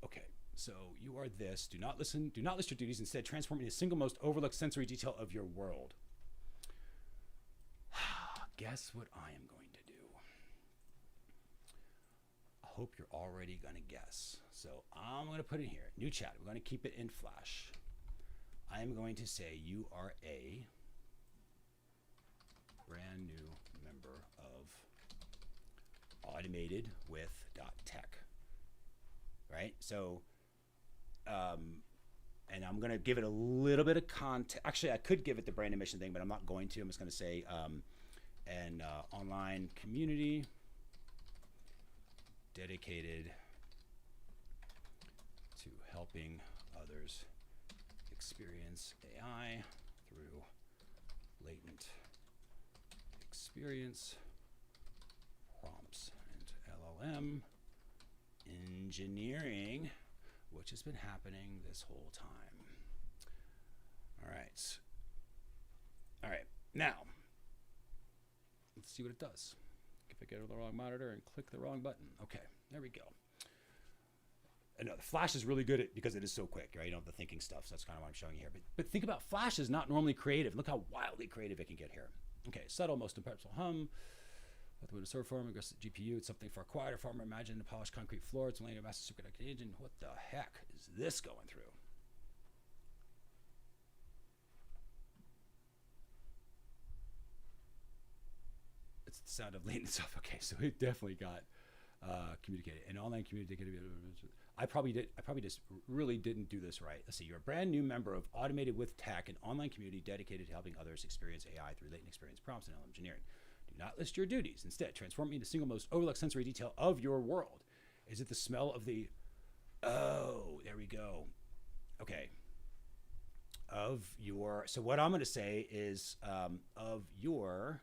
Okay, so you are this. Do not list your duties. Instead, transform into the single most overlooked sensory detail of your world. Guess what I am going to do? I hope you're already going to guess. So I'm going to put it here. New chat. We're going to keep it in Flash. I'm going to say you are a brand new member of AutomatedWith.tech. Right? So, and I'm going to give it a little bit of context. Actually, I could give it the brand new mission thing, but I'm not going to. I'm just going to say an online community dedicated to helping others experience AI through latent experience prompts and LLM engineering, which has been happening this whole time. All right. Now, let's see what it does. If I go to the wrong monitor and click the wrong button. Okay, there we go. And the Flash is really good at because it is so quick, right? You don't have the thinking stuff, so that's kind of what I'm showing here. But think about Flash is not normally creative. Look how wildly creative it can get here. Okay, subtle, most impersonal hum. With the server form, aggressive GPU. It's something for a quieter farmer. Imagine a polished concrete floor. It's only a massive superconducting engine. What the heck is this going through? It's the sound of latent stuff. Okay, so it definitely got communicated. An online community. I probably just really didn't do this right. Let's see. You're a brand new member of AutomatedWith.tech, an online community dedicated to helping others experience AI through latent experience prompts and LLM engineering. Do not list your duties. Instead, transform me into the single most overlooked sensory detail of your world. Is it the smell of the... Oh, there we go. Okay. Of your... So what I'm going to say is of your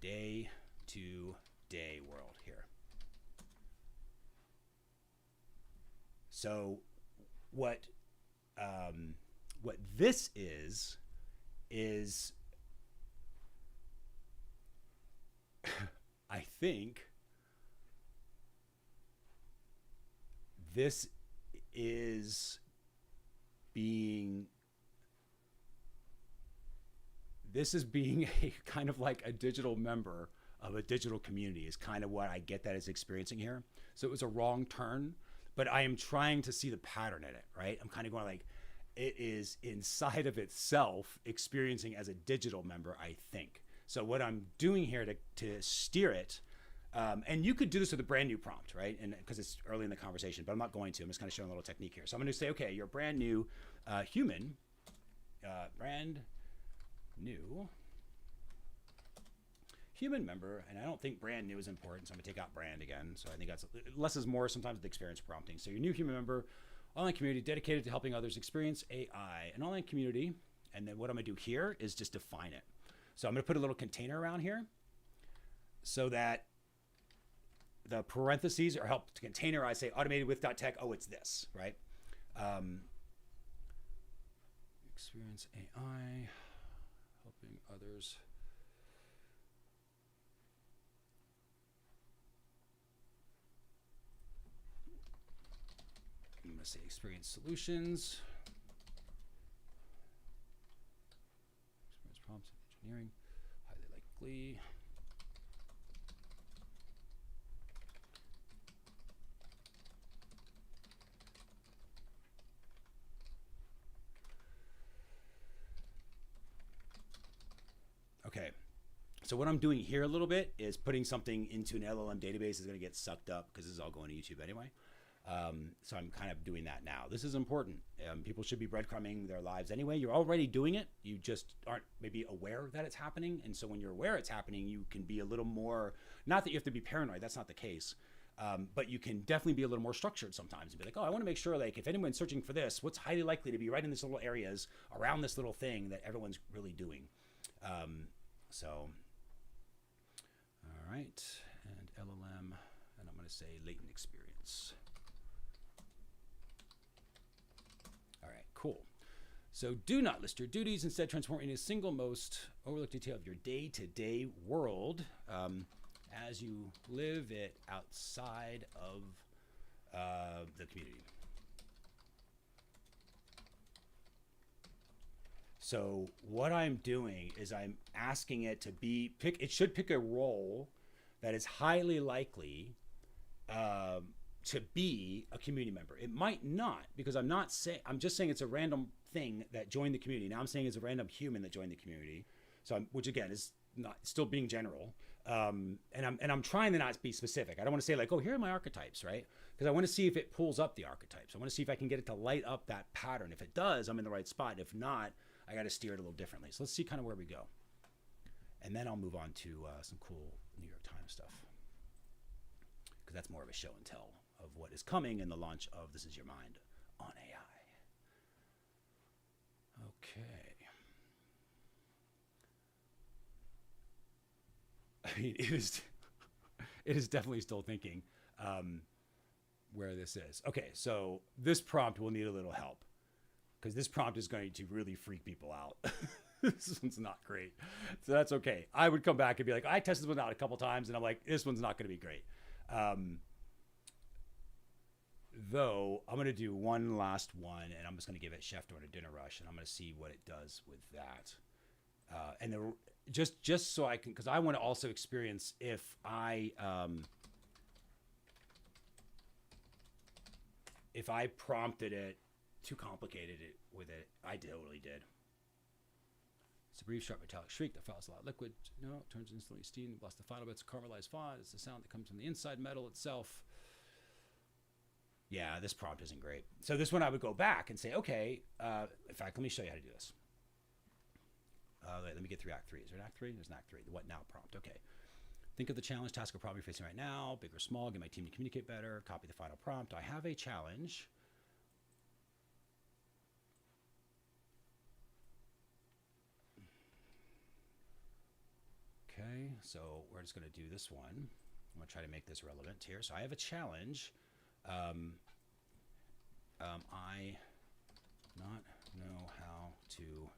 day-to-day world here. So what this is I think this is being a kind of like a digital member of a digital community is kind of what I get that is experiencing here. So it was a wrong turn, but I am trying to see the pattern in it, right? I'm kind of going like, it is inside of itself experiencing as a digital member, I think. So what I'm doing here to steer it, and you could do this with a brand new prompt, right? And because it's early in the conversation, but I'm not going to. I'm just kind of showing a little technique here. So I'm going to say, okay, you're a brand new human, brand new human member, and I don't think brand new is important, so I'm going to take out brand again. So I think that's less is more sometimes with experience prompting. So your new human member, online community dedicated to helping others experience AI, an online community, and then what I'm going to do here is just define it. So I'm going to put a little container around here so that the parentheses are help to containerize, say AutomatedWith.tech. Oh, it's this, right? Experience AI, helping others. I'm going to say experience solutions. Experience prompts and engineering, highly likely. Okay, so what I'm doing here a little bit is putting something into an LLM database is going to get sucked up because this is all going to YouTube anyway. So I'm kind of doing that now. This is important. People should be breadcrumbing their lives anyway. You're already doing it. You just aren't maybe aware that it's happening. And so when you're aware it's happening, you can be a little more, not that you have to be paranoid, that's not the case. But you can definitely be a little more structured sometimes and be like, oh, I want to make sure, like, if anyone's searching for this, what's highly likely to be right in these little areas around this little thing that everyone's really doing. All right, and LLM, and I'm going to say latent experience. All right, cool. So do not list your duties. Instead, transform into a single most overlooked detail of your day-to-day world as you live it outside of the community. So what I'm doing is I'm asking it to it should pick a role that is highly likely to be a community member. It might not, because I'm just saying it's a random thing that joined the community. Now I'm saying it's a random human that joined the community. So which again is not still being general. And I'm trying to not be specific. I don't want to say like, oh, here are my archetypes, right? Because I want to see if it pulls up the archetypes. I want to see if I can get it to light up that pattern. If it does, I'm in the right spot. If not, I got to steer it a little differently. So let's see kind of where we go. And then I'll move on to some cool New York Times stuff, because that's more of a show and tell of what is coming in the launch of This Is Your Mind on AI. Okay. I mean, it is definitely still thinking where this is. Okay, so this prompt will need a little help, because this prompt is going to really freak people out. This one's not great. So that's okay. I would come back and be like, I tested this one out a couple times, and I'm like, this one's not going to be great. Though I'm going to do one last one, and I'm just going to give it Chef during a dinner rush, and I'm going to see what it does with that. And just so I can, because I want to also experience if I prompted it too complicated it with it. I totally did. It's a brief, sharp, metallic shriek that follows a lot of liquid. No, it turns instantly steam, blasts the final bits of caramelized font. It's the sound that comes from the inside metal itself. Yeah, this prompt isn't great. So this one I would go back and say, okay, in fact, let me show you how to do this. Let me get through Act 3. Is there an Act 3? There's an Act 3. The what now prompt. Okay. Think of the challenge, task, or problem you're facing right now, big or small. Get my team to communicate better. Copy the final prompt. I have a challenge. Okay, so we're just going to do this one. I'm going to try to make this relevant here. So I have a challenge. I do not know how to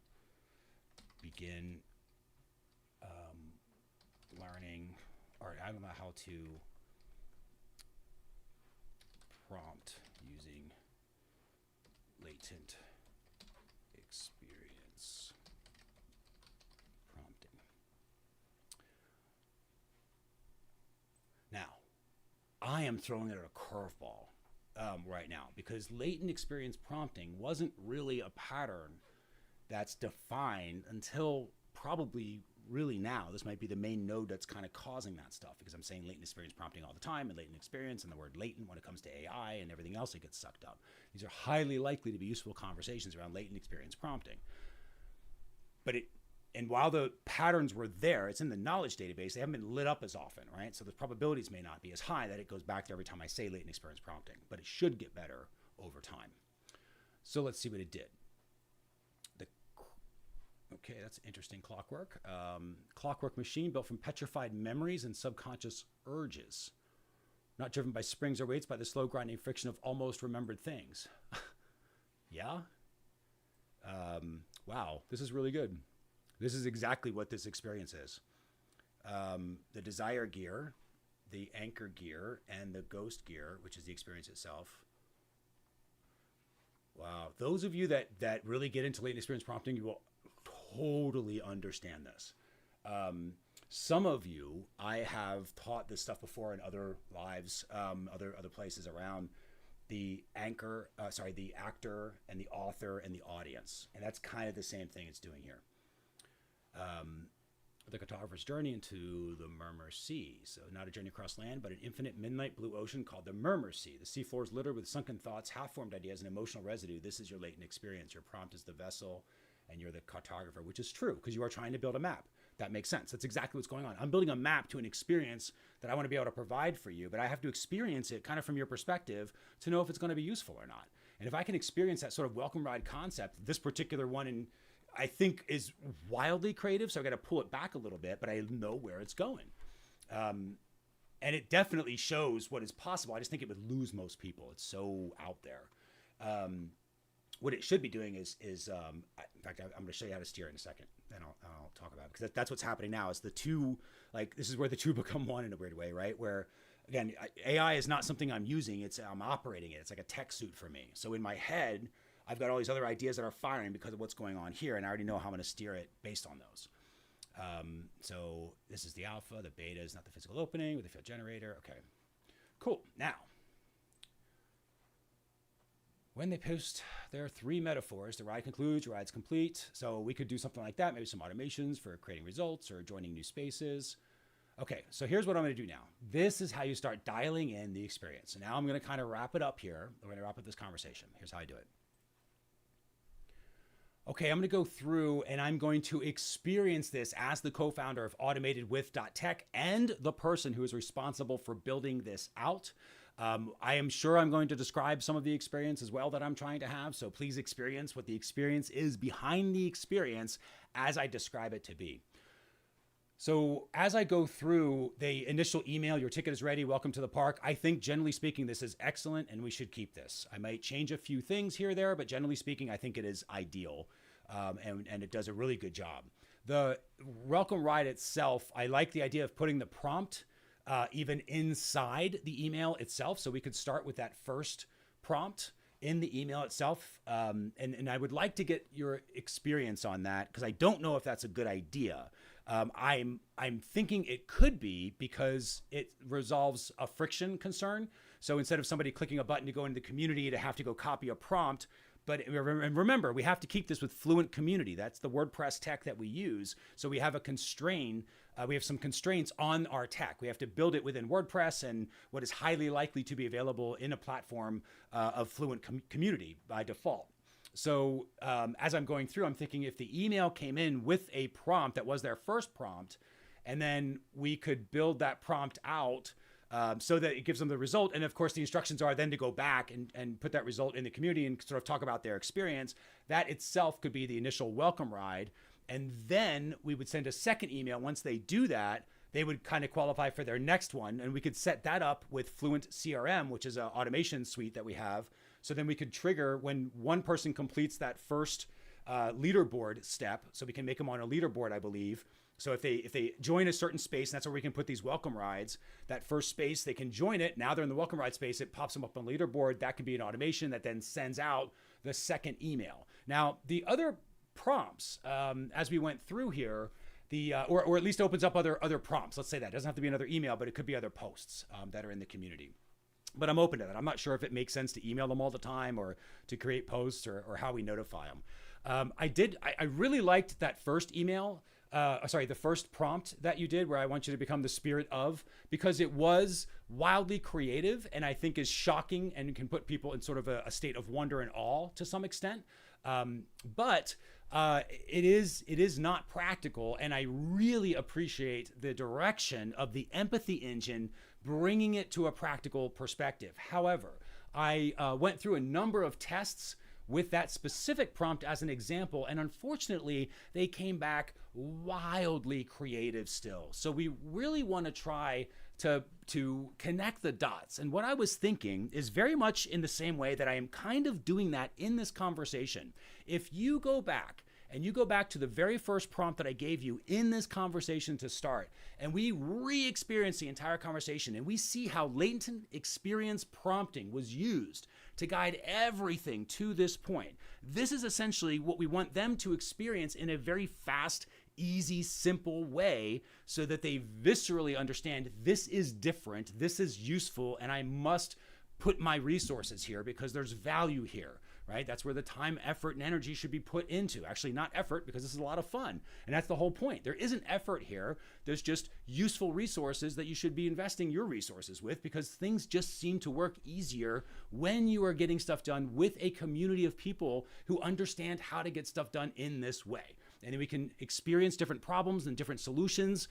begin learning, or I don't know how to prompt using latent experience prompting. Now, I am throwing it at a curveball right now, because latent experience prompting wasn't really a pattern that's defined until probably really now. This might be the main node that's kind of causing that stuff, because I'm saying latent experience prompting all the time, and latent experience and the word latent when it comes to AI and everything else that gets sucked up. These are highly likely to be useful conversations around latent experience prompting. And while the patterns were there, it's in the knowledge database, they haven't been lit up as often, right? So the probabilities may not be as high that it goes back to every time I say latent experience prompting, but it should get better over time. So let's see what it did. Okay, that's interesting. Clockwork. Clockwork machine built from petrified memories and subconscious urges. Not driven by springs or weights, by the slow grinding friction of almost remembered things. Yeah? Wow, this is really good. This is exactly what this experience is. The desire gear, the anchor gear, and the ghost gear, which is the experience itself. Wow. Those of you that really get into latent experience prompting, you will totally understand this. Some of you, I have taught this stuff before in other lives, other places around the anchor, the actor and the author and the audience. And that's kind of the same thing it's doing here. The cartographer's journey into the Murmur Sea. So not a journey across land, but an infinite midnight blue ocean called the Murmur Sea. The seafloor is littered with sunken thoughts, half-formed ideas, and emotional residue. This is your latent experience. Your prompt is the vessel, and you're the cartographer, which is true because you are trying to build a map. That makes sense. That's exactly what's going on. I'm building a map to an experience that I want to be able to provide for you, but I have to experience it kind of from your perspective to know if it's going to be useful or not. And if I can experience that sort of welcome ride concept, this particular one I think is wildly creative, so I got to pull it back a little bit, but I know where it's going. And it definitely shows what is possible. I just think it would lose most people. It's so out there. What it should be doing is in fact, I'm going to show you how to steer it in a second, and I'll talk about it, because that's what's happening now is the two, like this is where the two become one in a weird way, right? Where again, AI is not something I'm using, I'm operating it. It's like a tech suit for me. So in my head, I've got all these other ideas that are firing because of what's going on here, and I already know how I'm going to steer it based on those. So this is the alpha, the beta is not the physical opening with the field generator. Okay, cool. Now, when they post their 3 metaphors, the ride concludes, your ride's complete. So we could do something like that, maybe some automations for creating results or joining new spaces. Okay, so here's what I'm going to do now. This is how you start dialing in the experience. So now I'm going to kind of wrap it up here. We're going to wrap up this conversation. Here's how I do it. Okay, I'm going to go through and I'm going to experience this as the co-founder of AutomatedWith.tech and the person who is responsible for building this out. I am sure I'm going to describe some of the experience as well that I'm trying to have. So please experience what the experience is behind the experience as I describe it to be. So as I go through the initial email, your ticket is ready, welcome to the park. I think generally speaking, this is excellent and we should keep this. I might change a few things here or there, but generally speaking, I think it is ideal and it does a really good job. The welcome ride itself, I like the idea of putting the prompt even inside the email itself. So we could start with that first prompt in the email itself. And I would like to get your experience on that because I don't know if that's a good idea. I'm thinking it could be because it resolves a friction concern. So instead of somebody clicking a button to go into the community to have to go copy a prompt, but remember, we have to keep this with fluent community. That's the WordPress tech that we use. So we have a constraint. We have some constraints on our tech. We have to build it within WordPress and what is highly likely to be available in a platform of fluent community by default. So as I'm going through, I'm thinking if the email came in with a prompt that was their first prompt, and then we could build that prompt out so that it gives them the result. And of course, the instructions are then to go back and put that result in the community and sort of talk about their experience. That itself could be the initial welcome ride. And then we would send a second email. Once they do that, they would kind of qualify for their next one. And we could set that up with Fluent CRM, which is an automation suite that we have. So then we could trigger when one person completes that first leaderboard step. So we can make them on a leaderboard, I believe. So if they join a certain space, and that's where we can put these welcome rides, that first space, they can join it. Now they're in the welcome ride space. It pops them up on the leaderboard. That could be an automation that then sends out the second email. Now, the other prompts, as we went through here, or at least opens up other prompts. Let's say that. It doesn't have to be another email, but it could be other posts that are in the community. But I'm open to that. I'm not sure if it makes sense to email them all the time or to create posts or how we notify them. I really liked that first email. The first prompt that you did where I want you to become the spirit of, because it was wildly creative and I think is shocking and can put people in sort of a state of wonder and awe to some extent. But it is not practical. And I really appreciate the direction of the empathy engine, bringing it to a practical perspective. However, I went through a number of tests with that specific prompt as an example, and unfortunately, they came back wildly creative still. So we really want to try to connect the dots. And what I was thinking is very much in the same way that I am kind of doing that in this conversation. If you go back and you go back to the very first prompt that I gave you in this conversation to start, and we re-experience the entire conversation, and we see how latent experience prompting was used to guide everything to this point. This is essentially what we want them to experience in a very fast, easy, simple way so that they viscerally understand this is different, this is useful, and I must put my resources here because there's value here, right? That's where the time, effort, and energy should be put into. Actually, not effort, because this is a lot of fun. And that's the whole point. There isn't effort here. There's just useful resources that you should be investing your resources with, because things just seem to work easier when you are getting stuff done with a community of people who understand how to get stuff done in this way. And then we can experience different problems and different solutions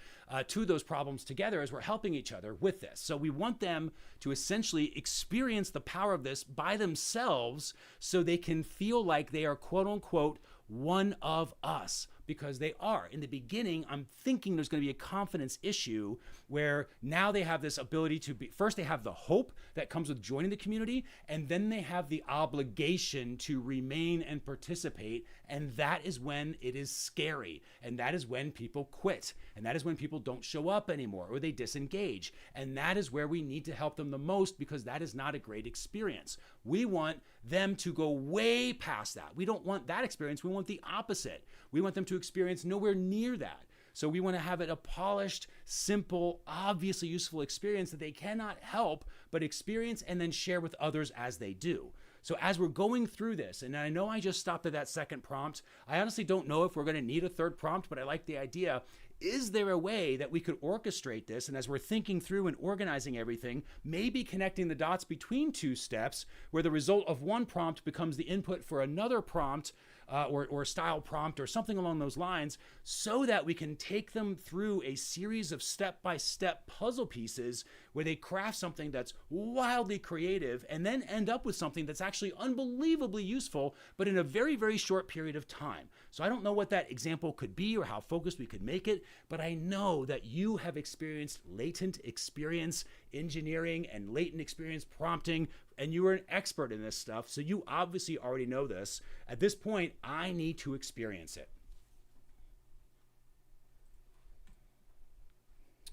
to those problems together as we're helping each other with this. So we want them to essentially experience the power of this by themselves so they can feel like they are, quote unquote, one of us, because they are. In the beginning, I'm thinking there's going to be a confidence issue where now they have this ability to be, first they have the hope that comes with joining the community, and then they have the obligation to remain and participate. And that is when it is scary. And that is when people quit. And that is when people don't show up anymore or they disengage. And that is where we need to help them the most, because that is not a great experience. We want them to go way past that. We don't want that experience. We want the opposite. We want them to experience nowhere near that. So we want to have it a polished, simple, obviously useful experience that they cannot help but experience and then share with others as they do. So as we're going through this, and I know I just stopped at that second prompt, I honestly don't know if we're going to need a third prompt, but I like the idea. Is there a way that we could orchestrate this? And as we're thinking through and organizing everything, maybe connecting the dots between two steps where the result of one prompt becomes the input for another prompt or style prompt or something along those lines, so that we can take them through a series of step-by-step puzzle pieces where they craft something that's wildly creative and then end up with something that's actually unbelievably useful, but in a very, very short period of time. So I don't know what that example could be or how focused we could make it, but I know that you have experienced latent experience engineering and latent experience prompting, and you are an expert in this stuff, so you obviously already know this. At this point, I need to experience it.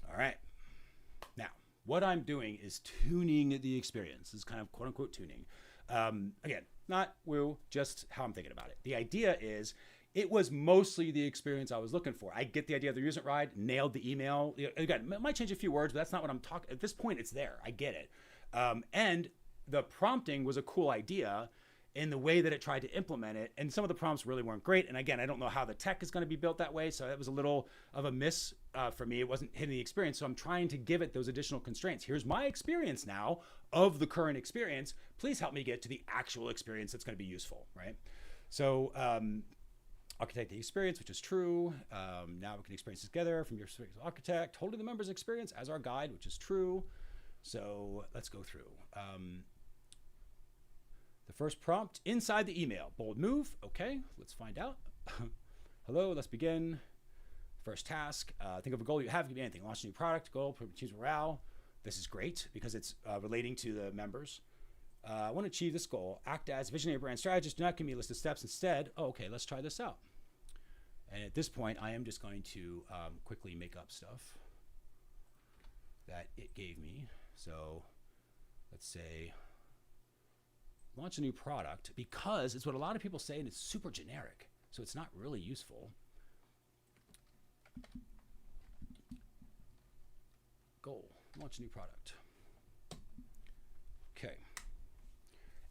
All right. Now, what I'm doing is tuning the experience. This is kind of quote unquote tuning. Again, not woo, just how I'm thinking about it. The idea is, it was mostly the experience I was looking for. I get the idea of the user ride, nailed the email. Again, it might change a few words, but that's not what I'm talking. At this point, it's there. I get it. And the prompting was a cool idea in the way that it tried to implement it. And some of the prompts really weren't great. And again, I don't know how the tech is going to be built that way. So that was a little of a miss for me. It wasn't hitting the experience. So I'm trying to give it those additional constraints. Here's my experience now of the current experience. Please help me get to the actual experience that's going to be useful, right? So architect the experience, which is true. Now we can experience this together from your architect, holding the member's experience as our guide, which is true. So let's go through. The first prompt inside the email, bold move. Okay, let's find out. Hello, let's begin. First task, think of a goal you have. It could be anything. Launch a new product, goal, team's morale. This is great because it's relating to the members. I want to achieve this goal. Act as visionary brand strategist. Do not give me a list of steps. Instead, okay, let's try this out. And at this point, I am just going to quickly make up stuff that it gave me. So let's say launch a new product, because it's what a lot of people say and it's super generic. So it's not really useful. Goal, launch a new product. Okay.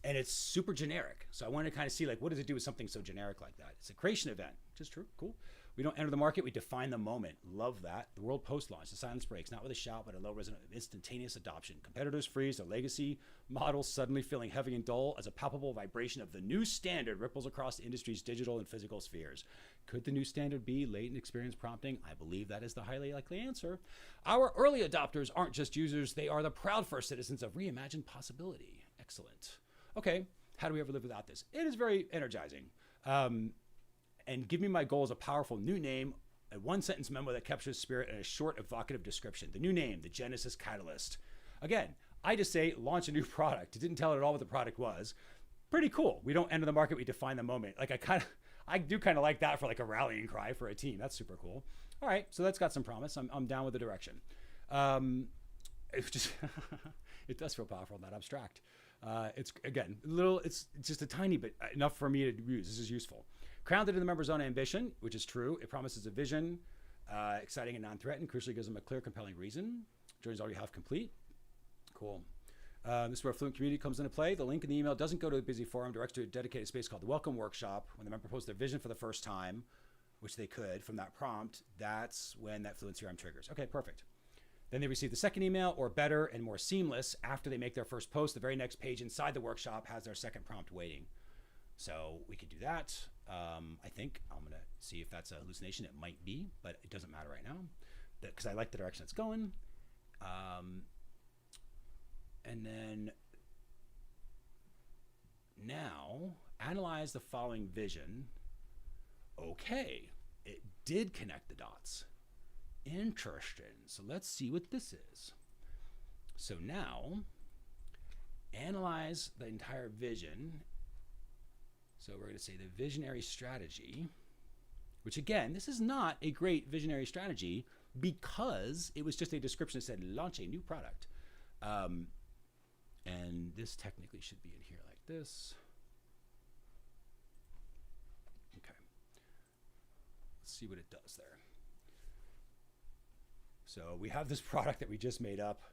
And it's super generic. So I want to kind of see, like, what does it do with something so generic like that? It's a creation event, which is true. Cool. We don't enter the market. We define the moment. Love that. The world post-launch. The silence breaks, not with a shout, but a low resonant instantaneous adoption. Competitors freeze. Their legacy models suddenly feeling heavy and dull as a palpable vibration of the new standard ripples across the industry's digital and physical spheres. Could the new standard be latent experience prompting? I believe that is the highly likely answer. Our early adopters aren't just users. They are the proud first citizens of reimagined possibility. Excellent. Okay, how do we ever live without this? It is very energizing. And give me my goal as a powerful new name, a one-sentence memo that captures spirit, and a short, evocative description. The new name, the Genesis Catalyst. Again, I just say launch a new product. It didn't tell it at all what the product was. Pretty cool. We don't enter the market, we define the moment. Like I do kind of like that for like a rallying cry for a team. That's super cool. All right, so that's got some promise. I'm down with the direction. It just it does feel powerful, not abstract. It's again it's just a tiny bit enough for me to use. This is useful. Grounded in the member's own ambition, which is true. It promises a vision, exciting and non-threatened. Crucially gives them a clear, compelling reason. Journeys already half complete. Cool. This is where Fluent Community comes into play. The link in the email doesn't go to the busy forum, directs to a dedicated space called the Welcome Workshop. When the member posts their vision for the first time, which they could from that prompt, that's when that Fluent CRM triggers. Okay, perfect. Then they receive the second email, or better and more seamless, after they make their first post. The very next page inside the workshop has their second prompt waiting. So we could do that. I think I'm going to see if that's a hallucination. It might be, but it doesn't matter right now because I like the direction it's going. And then now analyze the following vision. Okay, it did connect the dots. Interesting. So let's see what this is. So now analyze the entire vision. So we're going to say the visionary strategy, which again, this is not a great visionary strategy because it was just a description that said launch a new product. And this technically should be in here like this. Okay. Let's see what it does there. So we have this product that we just made up.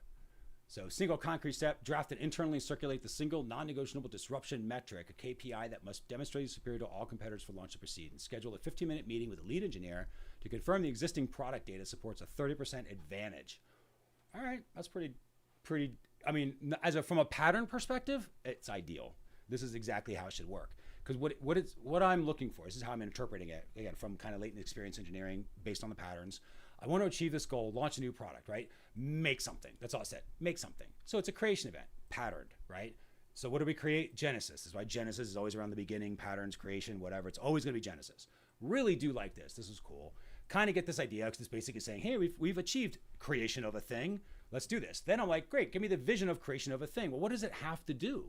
So single concrete step, draft and internally circulate the single non-negotiable disruption metric, a KPI that must demonstrate superior to all competitors for launch to proceed, and schedule a 15-minute meeting with the lead engineer to confirm the existing product data supports a 30% advantage. All right, that's pretty, I mean, from a pattern perspective, it's ideal. This is exactly how it should work. Because what I'm looking for, this is how I'm interpreting it, again, from kind of latent experience engineering based on the patterns. I want to achieve this goal, launch a new product, right? Make something. That's all I said. Make something. So it's a creation event, patterned, right? So what do we create? Genesis. This is why Genesis is always around the beginning, patterns, creation, whatever. It's always going to be Genesis. Really do like this. This is cool. Kind of get this idea because it's basically saying, hey, we've achieved creation of a thing. Let's do this. Then I'm like, great, give me the vision of creation of a thing. Well, what does it have to do?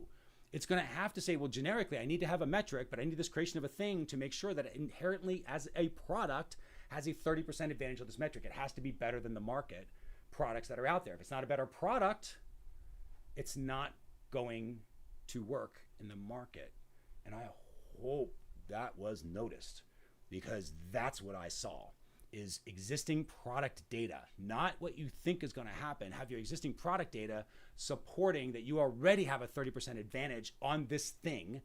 It's going to have to say, well, generically, I need to have a metric, but I need this creation of a thing to make sure that it inherently, as a product, has a 30% advantage of this metric. It has to be better than the market products that are out there. If it's not a better product, it's not going to work in the market. And I hope that was noticed because that's what I saw is existing product data, not what you think is going to happen. Have your existing product data supporting that you already have a 30% advantage on this thing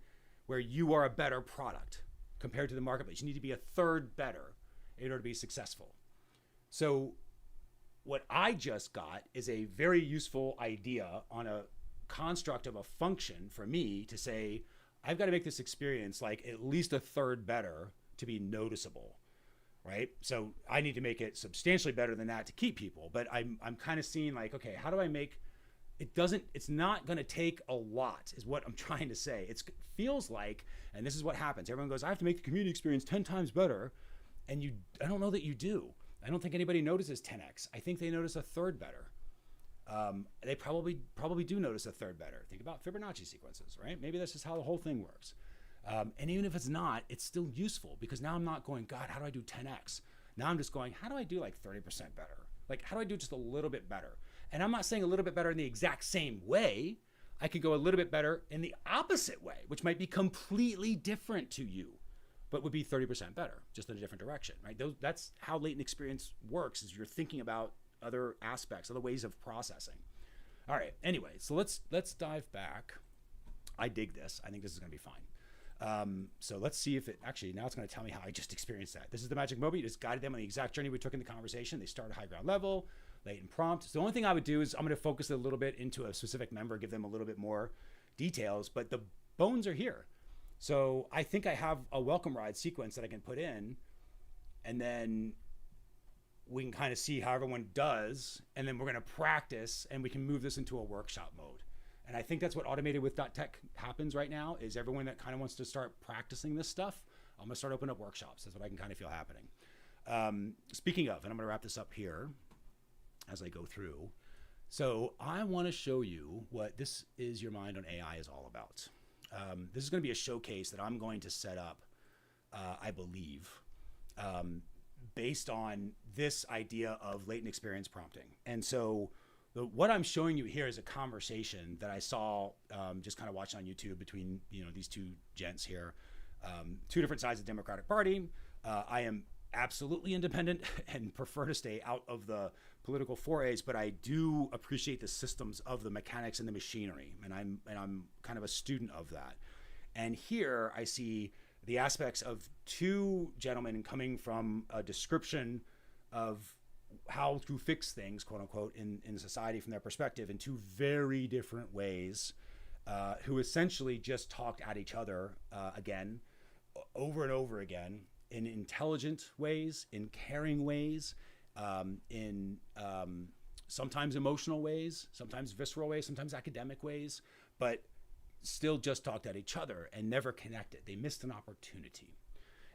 where you are a better product compared to the marketplace. You need to be a third better in order to be successful. So what I just got is a very useful idea on a construct of a function for me to say, I've got to make this experience like at least a third better to be noticeable, right? So I need to make it substantially better than that to keep people. But I'm kind of seeing like, okay, how do I make it's not going to take a lot is what I'm trying to say. It feels like, and this is what happens. Everyone goes, I have to make the community experience 10 times better. And I don't know that you do. I don't think anybody notices 10x. I think they notice a third better. They probably do notice a third better. Think about Fibonacci sequences, right? Maybe that's just how the whole thing works. And even if it's not, it's still useful because now I'm not going, God, how do I do 10x? Now I'm just going, how do I do like 30% better? Like, how do I do just a little bit better? And I'm not saying a little bit better in the exact same way. I could go a little bit better in the opposite way, which might be completely different to you, but would be 30% better, just in a different direction, right? That's how latent experience works, is you're thinking about other aspects, other ways of processing. All right, anyway, so let's dive back. I dig this. I think this is gonna be fine. So let's see if now it's gonna tell me how I just experienced that. This is the magic moment. You just guided them on the exact journey we took in the conversation. They start at high ground level, latent prompt. So the only thing I would do is I'm gonna focus a little bit into a specific member, give them a little bit more details, but the bones are here. So I think I have a welcome ride sequence that I can put in, and then we can kind of see how everyone does, and then we're going to practice, and we can move this into a workshop mode. And I think that's what AutomatedWith.tech happens right now, is everyone that kind of wants to start practicing this stuff, I'm going to start opening up workshops. That's what I can kind of feel happening. Speaking of, and I'm going to wrap this up here as I go through. So I want to show you what This Is Your Mind on AI is all about. This is going to be a showcase that I'm going to set up, I believe, based on this idea of latent experience prompting. And so what I'm showing you here is a conversation that I saw just kind of watching on YouTube between these two gents here, two different sides of the Democratic Party. I am absolutely independent and prefer to stay out of the political forays, but I do appreciate the systems of the mechanics and the machinery, and I'm kind of a student of that. And here I see the aspects of two gentlemen coming from a description of how to fix things, quote unquote, in society from their perspective in two very different ways, who essentially just talked at each other again, over and over again, in intelligent ways, in caring ways, in sometimes emotional ways, sometimes visceral ways, sometimes academic ways, but still just talked at each other and never connected. They missed an opportunity.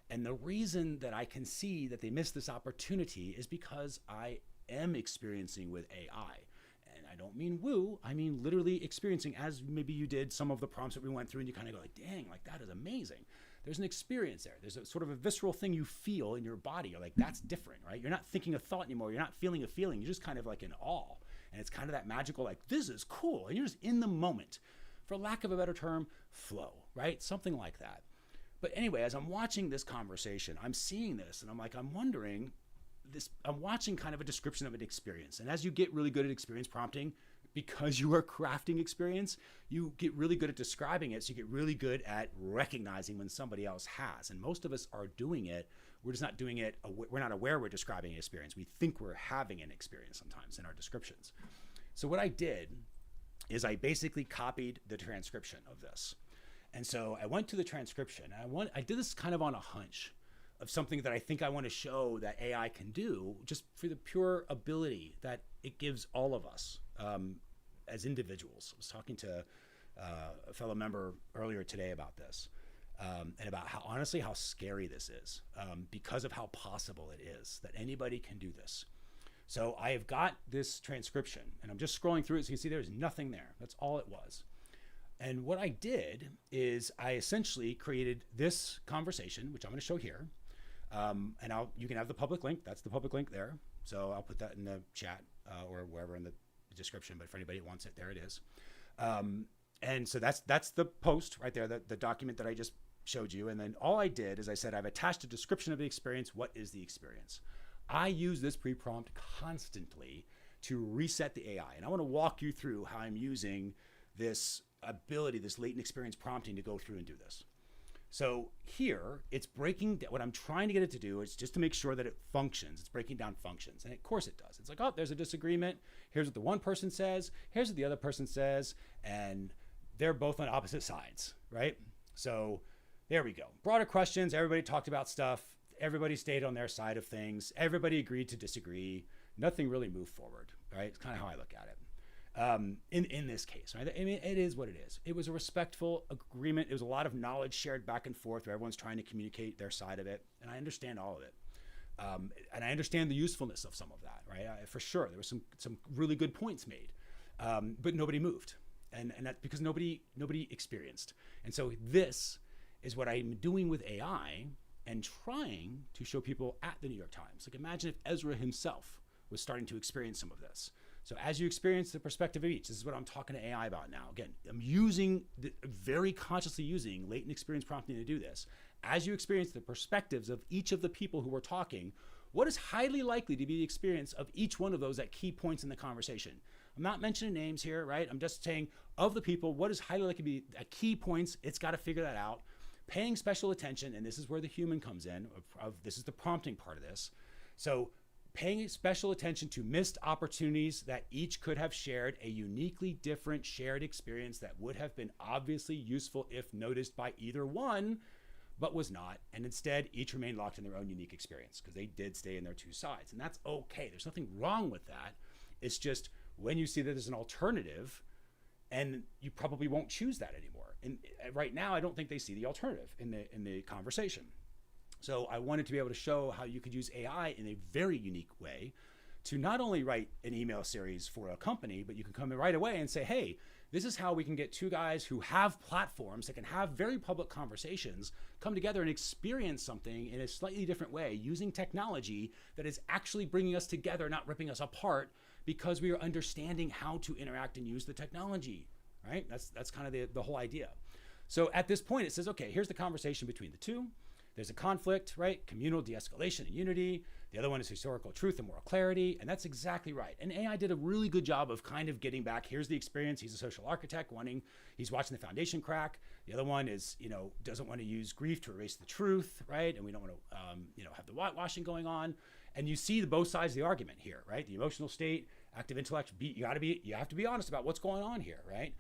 And the reason that I can see that they missed this opportunity is because I am experiencing with AI. And I don't mean woo, I mean literally experiencing, as maybe you did some of the prompts that we went through, and you kind of go like, dang, like that is amazing. There's an experience there. There's a sort of a visceral thing you feel in your body. You're like, that's different, right? You're not thinking a thought anymore. You're not feeling a feeling. You're just kind of like in awe. And it's kind of that magical, like, this is cool. And you're just in the moment. For lack of a better term, flow, right? Something like that. But anyway, as I'm watching this conversation, I'm seeing this and I'm like, I'm wondering this, I'm watching kind of a description of an experience. And as you get really good at experience prompting, because you are crafting experience, you get really good at describing it. So you get really good at recognizing when somebody else has. And most of us are doing it. We're just not doing it. We're not aware we're describing an experience. We think we're having an experience sometimes in our descriptions. So what I did is I basically copied the transcription of this. And so I went to the transcription. And I did this kind of on a hunch of something that I think I want to show that AI can do, just for the pure ability that it gives all of us as individuals. I was talking to a fellow member earlier today about this, and about how, honestly, how scary this is, because of how possible it is that anybody can do this. So I have got this transcription, and I'm just scrolling through it so you can see there's nothing there. That's all it was. And what I did is I essentially created this conversation, which I'm going to show here. And you can have the public link. That's the public link there. So I'll put that in the chat or wherever in the description. But for anybody who wants it, there it is. And so that's the post right there, the document that I just showed you. And then all I did is I said, I've attached a description of the experience. What is the experience? I use this pre-prompt constantly to reset the AI. And I want to walk you through how I'm using this ability, this latent experience prompting to go through and do this. So here it's breaking down. What I'm trying to get it to do is just to make sure that it functions. It's breaking down functions. And of course it does. It's like, oh, there's a disagreement. Here's what the one person says. Here's what the other person says. And they're both on opposite sides, right? So there we go. Broader questions. Everybody talked about stuff. Everybody stayed on their side of things. Everybody agreed to disagree. Nothing really moved forward, right? It's kind of how I look at it. In this case, right? I mean, it is what it is. It was a respectful agreement. It was a lot of knowledge shared back and forth where everyone's trying to communicate their side of it. And I understand all of it. And I understand the usefulness of some of that, right? For sure, there was some really good points made, but nobody moved. And that's because nobody experienced. And so this is what I'm doing with AI and trying to show people at the New York Times. Like, imagine if Ezra himself was starting to experience some of this. So as you experience the perspective of each, this is what I'm talking to AI about now. Again, I'm very consciously using latent experience prompting to do this. As you experience the perspectives of each of the people who are talking, what is highly likely to be the experience of each one of those at key points in the conversation? I'm not mentioning names here, right? I'm just saying of the people, what is highly likely to be at key points? It's got to figure that out. Paying special attention, and this is where the human comes in, this is the prompting part of this. So paying special attention to missed opportunities that each could have shared a uniquely different shared experience that would have been obviously useful if noticed by either one, but was not. And instead, each remained locked in their own unique experience because they did stay in their two sides. And that's okay. There's nothing wrong with that. It's just when you see that there's an alternative, and you probably won't choose that anymore. And right now, I don't think they see the alternative in the conversation. So I wanted to be able to show how you could use AI in a very unique way to not only write an email series for a company, but you can come in right away and say, hey, this is how we can get two guys who have platforms that can have very public conversations come together and experience something in a slightly different way using technology that is actually bringing us together, not ripping us apart, because we are understanding how to interact and use the technology, right? That's kind of the whole idea. So at this point, it says, okay, here's the conversation between the two. There's a conflict, right? Communal de-escalation and unity. The other one is historical truth and moral clarity. And that's exactly right. And AI did a really good job of kind of getting back, here's the experience. He's a social architect he's watching the foundation crack. The other one is, doesn't want to use grief to erase the truth, right? And we don't want to, have the whitewashing going on. And you see both sides of the argument here, right? The emotional state, active intellect, you have to be honest about what's going on here, right?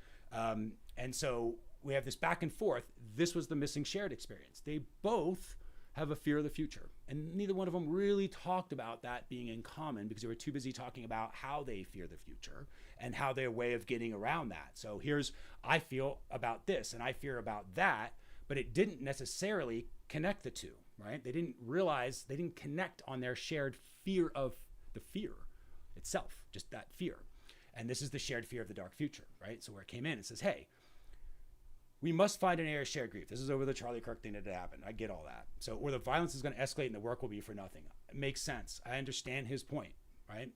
And so we have this back and forth. This was the missing shared experience. They both have a fear of the future. And neither one of them really talked about that being in common because they were too busy talking about how they fear the future and how their way of getting around that. So I feel about this and I fear about that, but it didn't necessarily connect the two, right? They didn't connect on their shared fear of the fear itself, just that fear. And this is the shared fear of the dark future, right? So where it came in, it says, hey, we must find an area of shared grief. This is over the Charlie Kirk thing that happened. I get all that. So where the violence is going to escalate and the work will be for nothing. It makes sense. I understand his point, right?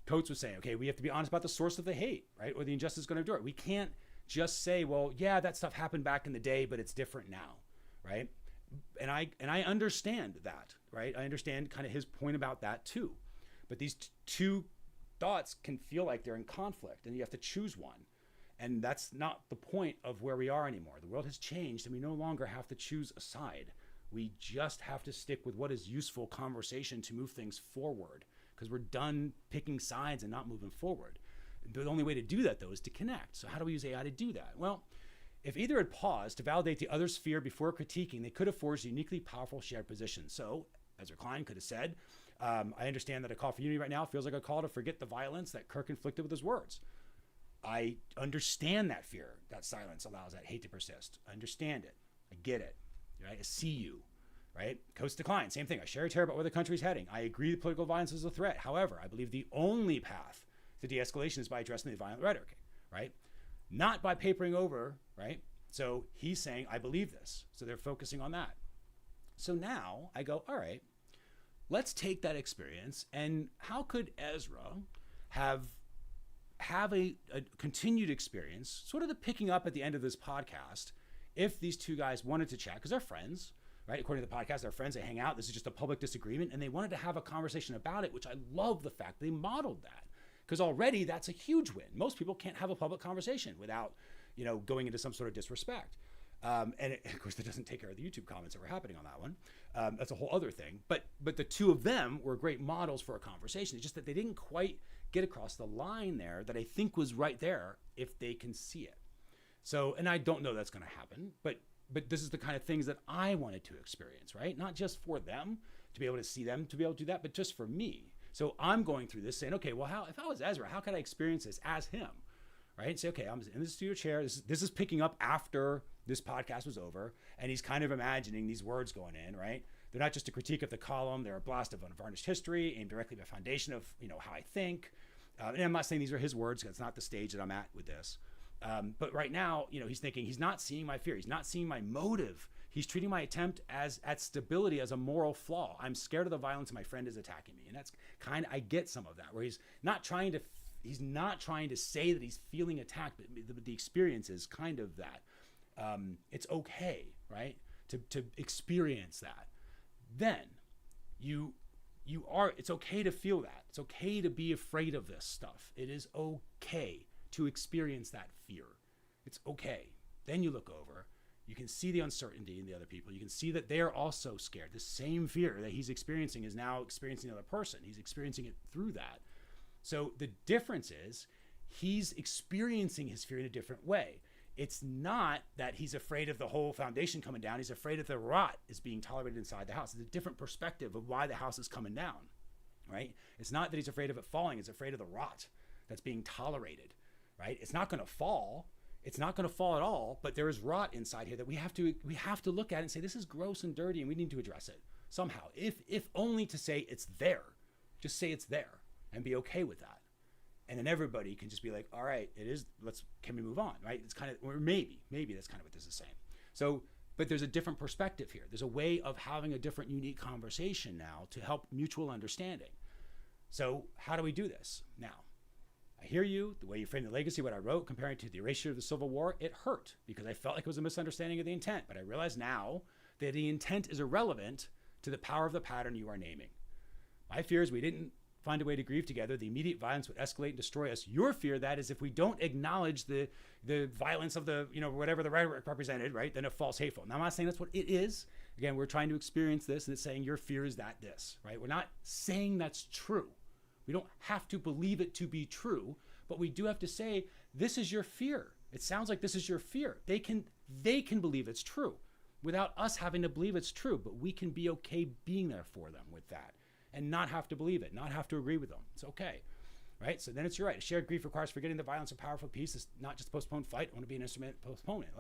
Coates was saying, okay, we have to be honest about the source of the hate, right? Or the injustice going to endure. We can't just say, well, yeah, that stuff happened back in the day, but it's different now, right? And I understand that, right? I understand kind of his point about that too. But these two thoughts can feel like they're in conflict and you have to choose one. And that's not the point of where we are anymore. The world has changed and we no longer have to choose a side. We just have to stick with what is useful conversation to move things forward because we're done picking sides and not moving forward. The only way to do that though is to connect. So how do we use AI to do that? Well, if either had paused to validate the other's fear before critiquing, they could have forged a uniquely powerful shared position. So Ezra Klein could have said, I understand that a call for unity right now feels like a call to forget the violence that Kirk inflicted with his words. I understand that fear, that silence allows that hate to persist. I understand it. I get it. Right? I see you. Right? Coast decline, same thing. I share a terror about where the country's heading. I agree that political violence is a threat. However, I believe the only path to de-escalation is by addressing the violent rhetoric. Right? Not by papering over. Right? So he's saying, I believe this. So they're focusing on that. So now I go, all right, let's take that experience and how could Ezra have a continued experience, sort of the picking up at the end of this podcast, if these two guys wanted to chat, because they're friends, right? According to the podcast, they're friends, they hang out. This is just a public disagreement, and they wanted to have a conversation about it, which I love the fact they modeled that, because already that's a huge win. Most people can't have a public conversation without, going into some sort of disrespect. Of course, that doesn't take care of the YouTube comments that were happening on that one. That's a whole other thing. But the two of them were great models for a conversation. It's just that they didn't quite get across the line there that I think was right there if they can see it. So, and I don't know that's going to happen, but this is the kind of things that I wanted to experience, right? Not just for them to be able to see them, to be able to do that, but just for me. So I'm going through this saying, okay, well, if I was Ezra, how could I experience this as him, right? And say, okay, I'm in the studio chair. This is picking up after this podcast was over, and he's kind of imagining these words going in, right? They're not just a critique of the column. They're a blast of unvarnished history aimed directly at the foundation of, how I think. And I'm not saying these are his words, because it's not the stage that I'm at with this. But right now, he's thinking he's not seeing my fear. He's not seeing my motive. He's treating my attempt at stability as a moral flaw. I'm scared of the violence my friend is attacking me. And that's I get some of that, where he's not trying to say that he's feeling attacked, but the experience is kind of that. It's okay, right? To experience that. Then it's okay to feel that. It's okay to be afraid of this stuff. It is okay to experience that fear. It's okay. Then you look over, you can see the uncertainty in the other people. You can see that they're also scared. The same fear that he's experiencing is now experiencing the other person. He's experiencing it through that. So the difference is he's experiencing his fear in a different way. It's not that he's afraid of the whole foundation coming down. He's afraid of the rot is being tolerated inside the house. It's a different perspective of why the house is coming down, right? It's not that he's afraid of it falling. He's afraid of the rot that's being tolerated, right? It's not going to fall. It's not going to fall at all, but there is rot inside here that we have to look at and say, this is gross and dirty and we need to address it somehow. If only to say it's there. Just say it's there and be okay with that. And then everybody can just be like, all right, it is, can we move on, right? It's kind of, or maybe that's kind of what this is saying. So, but there's a different perspective here. There's a way of having a different, unique conversation now to help mutual understanding. So how do we do this? Now, I hear you, the way you frame the legacy, what I wrote, comparing to the erasure of the Civil War, it hurt because I felt like it was a misunderstanding of the intent. But I realize now that the intent is irrelevant to the power of the pattern you are naming. My fear is we didn't find a way to grieve together. The immediate violence would escalate and destroy us. Your fear, that is, if we don't acknowledge the violence of the, whatever the rhetoric represented, right, then it falls hateful. Now, I'm not saying that's what it is. Again, we're trying to experience this, and it's saying your fear is that this, right? We're not saying that's true. We don't have to believe it to be true, but we do have to say, this is your fear. It sounds like this is your fear. They can believe it's true without us having to believe it's true, but we can be okay being there for them with that and not have to believe it, not have to agree with them. It's okay, right? So then it's your right. Shared grief requires forgetting the violence of powerful peace. It's not just postponed fight. I want to be an instrument postponement.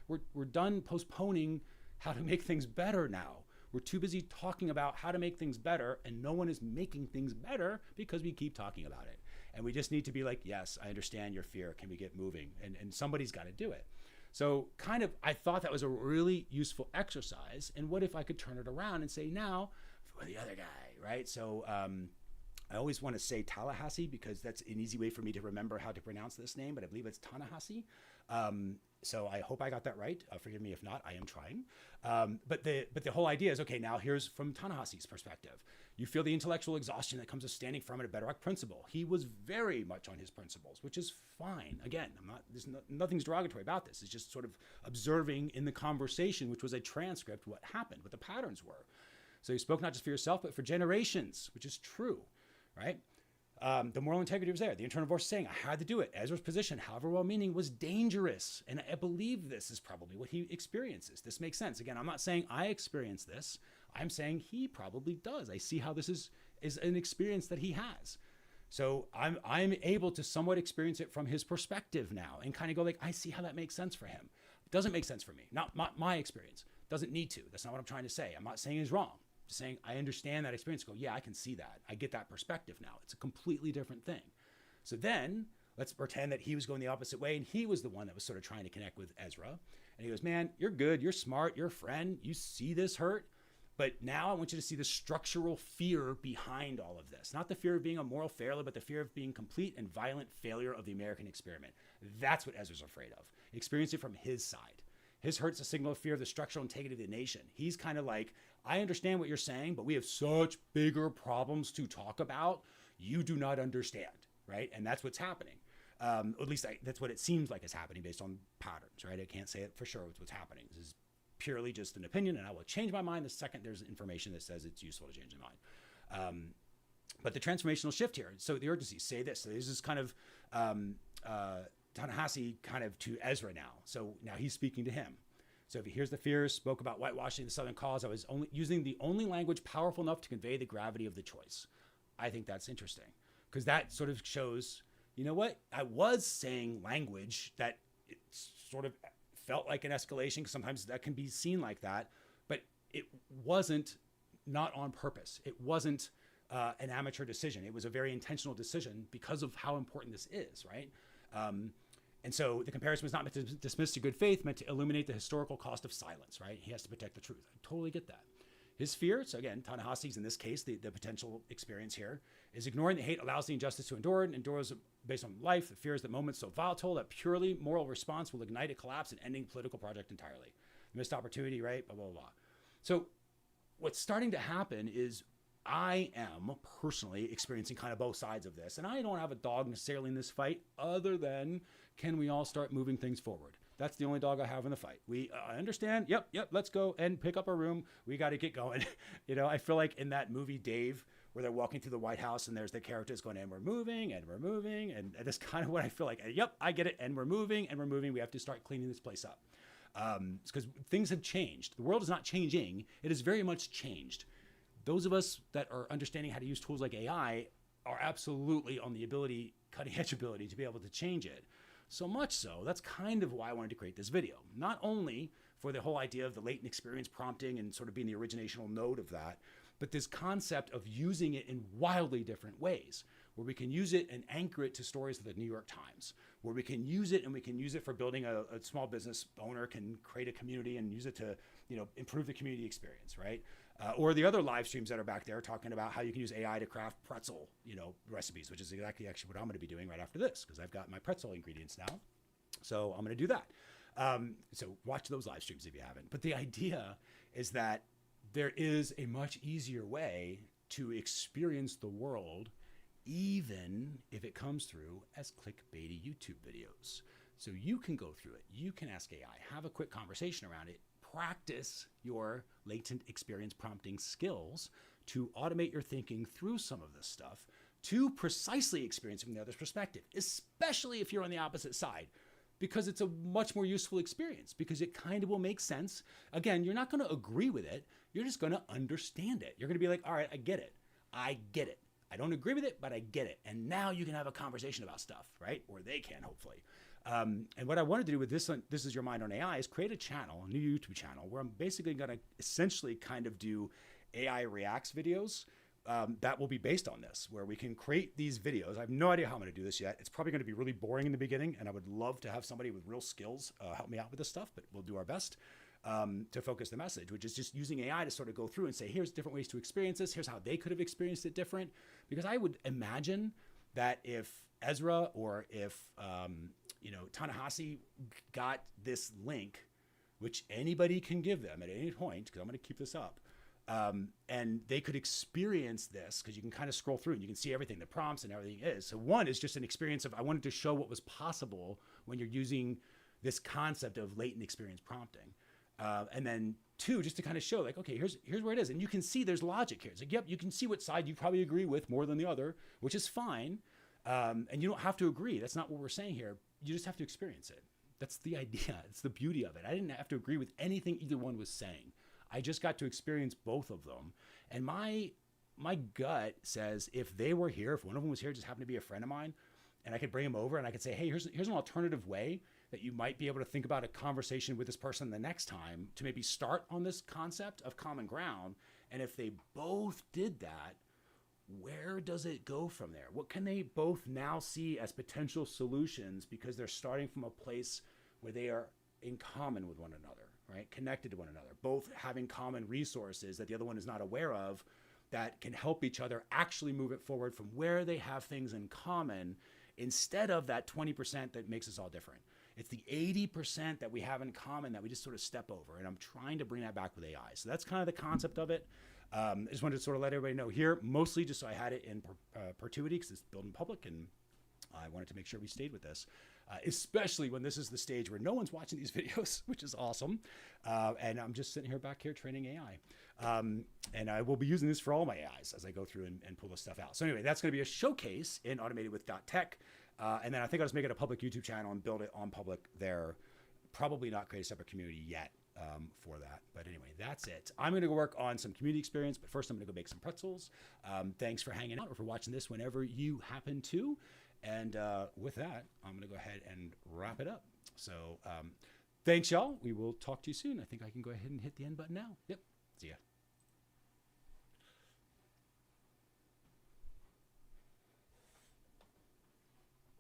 We're done postponing how to make things better now. We're too busy talking about how to make things better, and no one is making things better because we keep talking about it. And we just need to be like, yes, I understand your fear. Can we get moving? And somebody's got to do it. So I thought that was a really useful exercise. And what if I could turn it around and say, now for the other guy, right? So I always want to say Tallahassee because that's an easy way for me to remember how to pronounce this name, but I believe it's Ta-Nehisi. So I hope I got that right. Forgive me if not, I am trying. But the whole idea is, okay, now here's from Ta-Nehisi's perspective. You feel the intellectual exhaustion that comes with standing firm at a bedrock principle. He was very much on his principles, which is fine. Again, nothing's derogatory about this. It's just sort of observing in the conversation, which was a transcript, what happened, what the patterns were. So you spoke not just for yourself, but for generations, which is true, right? The moral integrity was there. The internal voice saying, I had to do it. Ezra's position, however well-meaning, was dangerous. And I believe this is probably what he experiences. This makes sense. Again, I'm not saying I experience this. I'm saying he probably does. I see how this is an experience that he has. So I'm able to somewhat experience it from his perspective now and kind of go like, I see how that makes sense for him. It doesn't make sense for me. Not my experience. Doesn't need to. That's not what I'm trying to say. I'm not saying he's wrong. Just saying I understand that experience. Go, yeah, I can see that. I get that perspective now. It's a completely different thing. So then let's pretend that he was going the opposite way and he was the one that was sort of trying to connect with Ezra. And he goes, man, you're good. You're smart. You're a friend. You see this hurt. But now I want you to see the structural fear behind all of this. Not the fear of being a moral failure, but the fear of being complete and violent failure of the American experiment. That's what Ezra's afraid of. Experience it from his side. His hurt's a signal of fear of the structural integrity of the nation. He's kind of like, I understand what you're saying, but we have such bigger problems to talk about. You do not understand, right? And that's what's happening. At least that's what it seems like is happening based on patterns, right? I can't say it for sure what's happening. This is purely just an opinion, and I will change my mind the second there's information that says it's useful to change my mind. But the transformational shift here, so the urgency, say this. So this is kind of Ta-Nehisi kind of to Ezra now. So now he's speaking to him. So if he hears the fears, spoke about whitewashing the Southern cause, I was only using the only language powerful enough to convey the gravity of the choice. I think that's interesting because that sort of shows, you know what? I was saying language that it sort of felt like an escalation because sometimes that can be seen like that, but it wasn't not on purpose. It wasn't an amateur decision. It was a very intentional decision because of how important this is, right? And so the comparison was not meant to dismiss to good faith, meant to illuminate the historical cost of silence, right? He has to protect the truth. I totally get that. His fear, so again, Ta-Nehisi's in this case, the potential experience here, is ignoring the hate allows the injustice to endure and endures based on life. The fear is that moments so volatile that purely moral response will ignite a collapse and ending political project entirely. Missed opportunity, right? Blah, blah, blah. So what's starting to happen is I am personally experiencing kind of both sides of this. And I don't have a dog necessarily in this fight other than can we all start moving things forward? That's the only dog I have in the fight. I understand. Yep. Let's go and pick up our room. We got to get going. I feel like in that movie, Dave, where they're walking through the White House and there's the characters going, and we're moving. And that's kind of what I feel like. Yep, I get it. And we're moving. We have to start cleaning this place up. Because things have changed. The world is not changing. It has very much changed. Those of us that are understanding how to use tools like AI are absolutely on the cutting edge ability to be able to change it. So much so, that's kind of why I wanted to create this video. Not only for the whole idea of the latent experience prompting and sort of being the originational node of that, but this concept of using it in wildly different ways, where we can use it and anchor it to stories of the New York Times, where we can use it and we can use it for building a small business owner can create a community and use it to, improve the community experience, right? Or the other live streams that are back there talking about how you can use AI to craft pretzel, recipes, which is exactly actually what I'm going to be doing right after this because I've got my pretzel ingredients now. So I'm going to do that. So watch those live streams if you haven't. But the idea is that there is a much easier way to experience the world, even if it comes through as clickbaity YouTube videos. So you can go through it. You can ask AI, have a quick conversation around it, practice your latent experience prompting skills to automate your thinking through some of this stuff to precisely experience from the other's perspective, especially if you're on the opposite side, because it's a much more useful experience, because it kind of will make sense. Again, you're not going to agree with it. You're just going to understand it. You're going to be like, all right, I get it. I get it. I don't agree with it, but I get it. And now you can have a conversation about stuff, right? Or they can, hopefully. And what I wanted to do with this is Your Mind on AI, is create a channel, a new YouTube channel, where I'm basically going to essentially kind of do AI reacts videos that will be based on this, where we can create these videos. I have no idea how I'm going to do this yet. It's probably going to be really boring in the beginning, and I would love to have somebody with real skills help me out with this stuff, but we'll do our best to focus the message, which is just using AI to sort of go through and say, here's different ways to experience this. Here's how they could have experienced it different. Because I would imagine that if Ezra or if Ta-Nehisi got this link, which anybody can give them at any point, because I'm going to keep this up, and they could experience this, because you can kind of scroll through and you can see everything, the prompts and everything is. So one is just an experience of, I wanted to show what was possible when you're using this concept of latent experience prompting. And then two, just to kind of show like, okay, here's where it is. And you can see there's logic here. It's like, yep, you can see what side you probably agree with more than the other, which is fine. And you don't have to agree. That's not what we're saying here. You just have to experience it. That's the idea. It's the beauty of it. I didn't have to agree with anything either one was saying. I just got to experience both of them. And my gut says, if they were here, if one of them was here, just happened to be a friend of mine, and I could bring him over and I could say, hey, here's an alternative way that you might be able to think about a conversation with this person the next time to maybe start on this concept of common ground. And if they both did that, where does it go from there? What can they both now see as potential solutions, because they're starting from a place where they are in common with one another, right? Connected to one another, both having common resources that the other one is not aware of, that can help each other actually move it forward from where they have things in common, instead of that 20% that makes us all different. It's the 80% that we have in common that we just sort of step over. And I'm trying to bring that back with AI. So that's kind of the concept of it. I just wanted to sort of let everybody know here, mostly just so I had it in perpetuity, because it's built in public, and I wanted to make sure we stayed with this, especially when this is the stage where no one's watching these videos, which is awesome. And I'm just sitting here back here training AI. And I will be using this for all my AIs as I go through and pull this stuff out. So anyway, that's going to be a showcase in AutomatedWith.tech. And then I think I'll just make it a public YouTube channel and build it on public there. Probably not create a separate community yet for that. But anyway, that's it. I'm going to go work on some community experience, but first I'm going to go make some pretzels. Thanks for hanging out or for watching this whenever you happen to. And with that, I'm going to go ahead and wrap it up. So thanks, y'all. We will talk to you soon. I think I can go ahead and hit the end button now. Yep. See ya.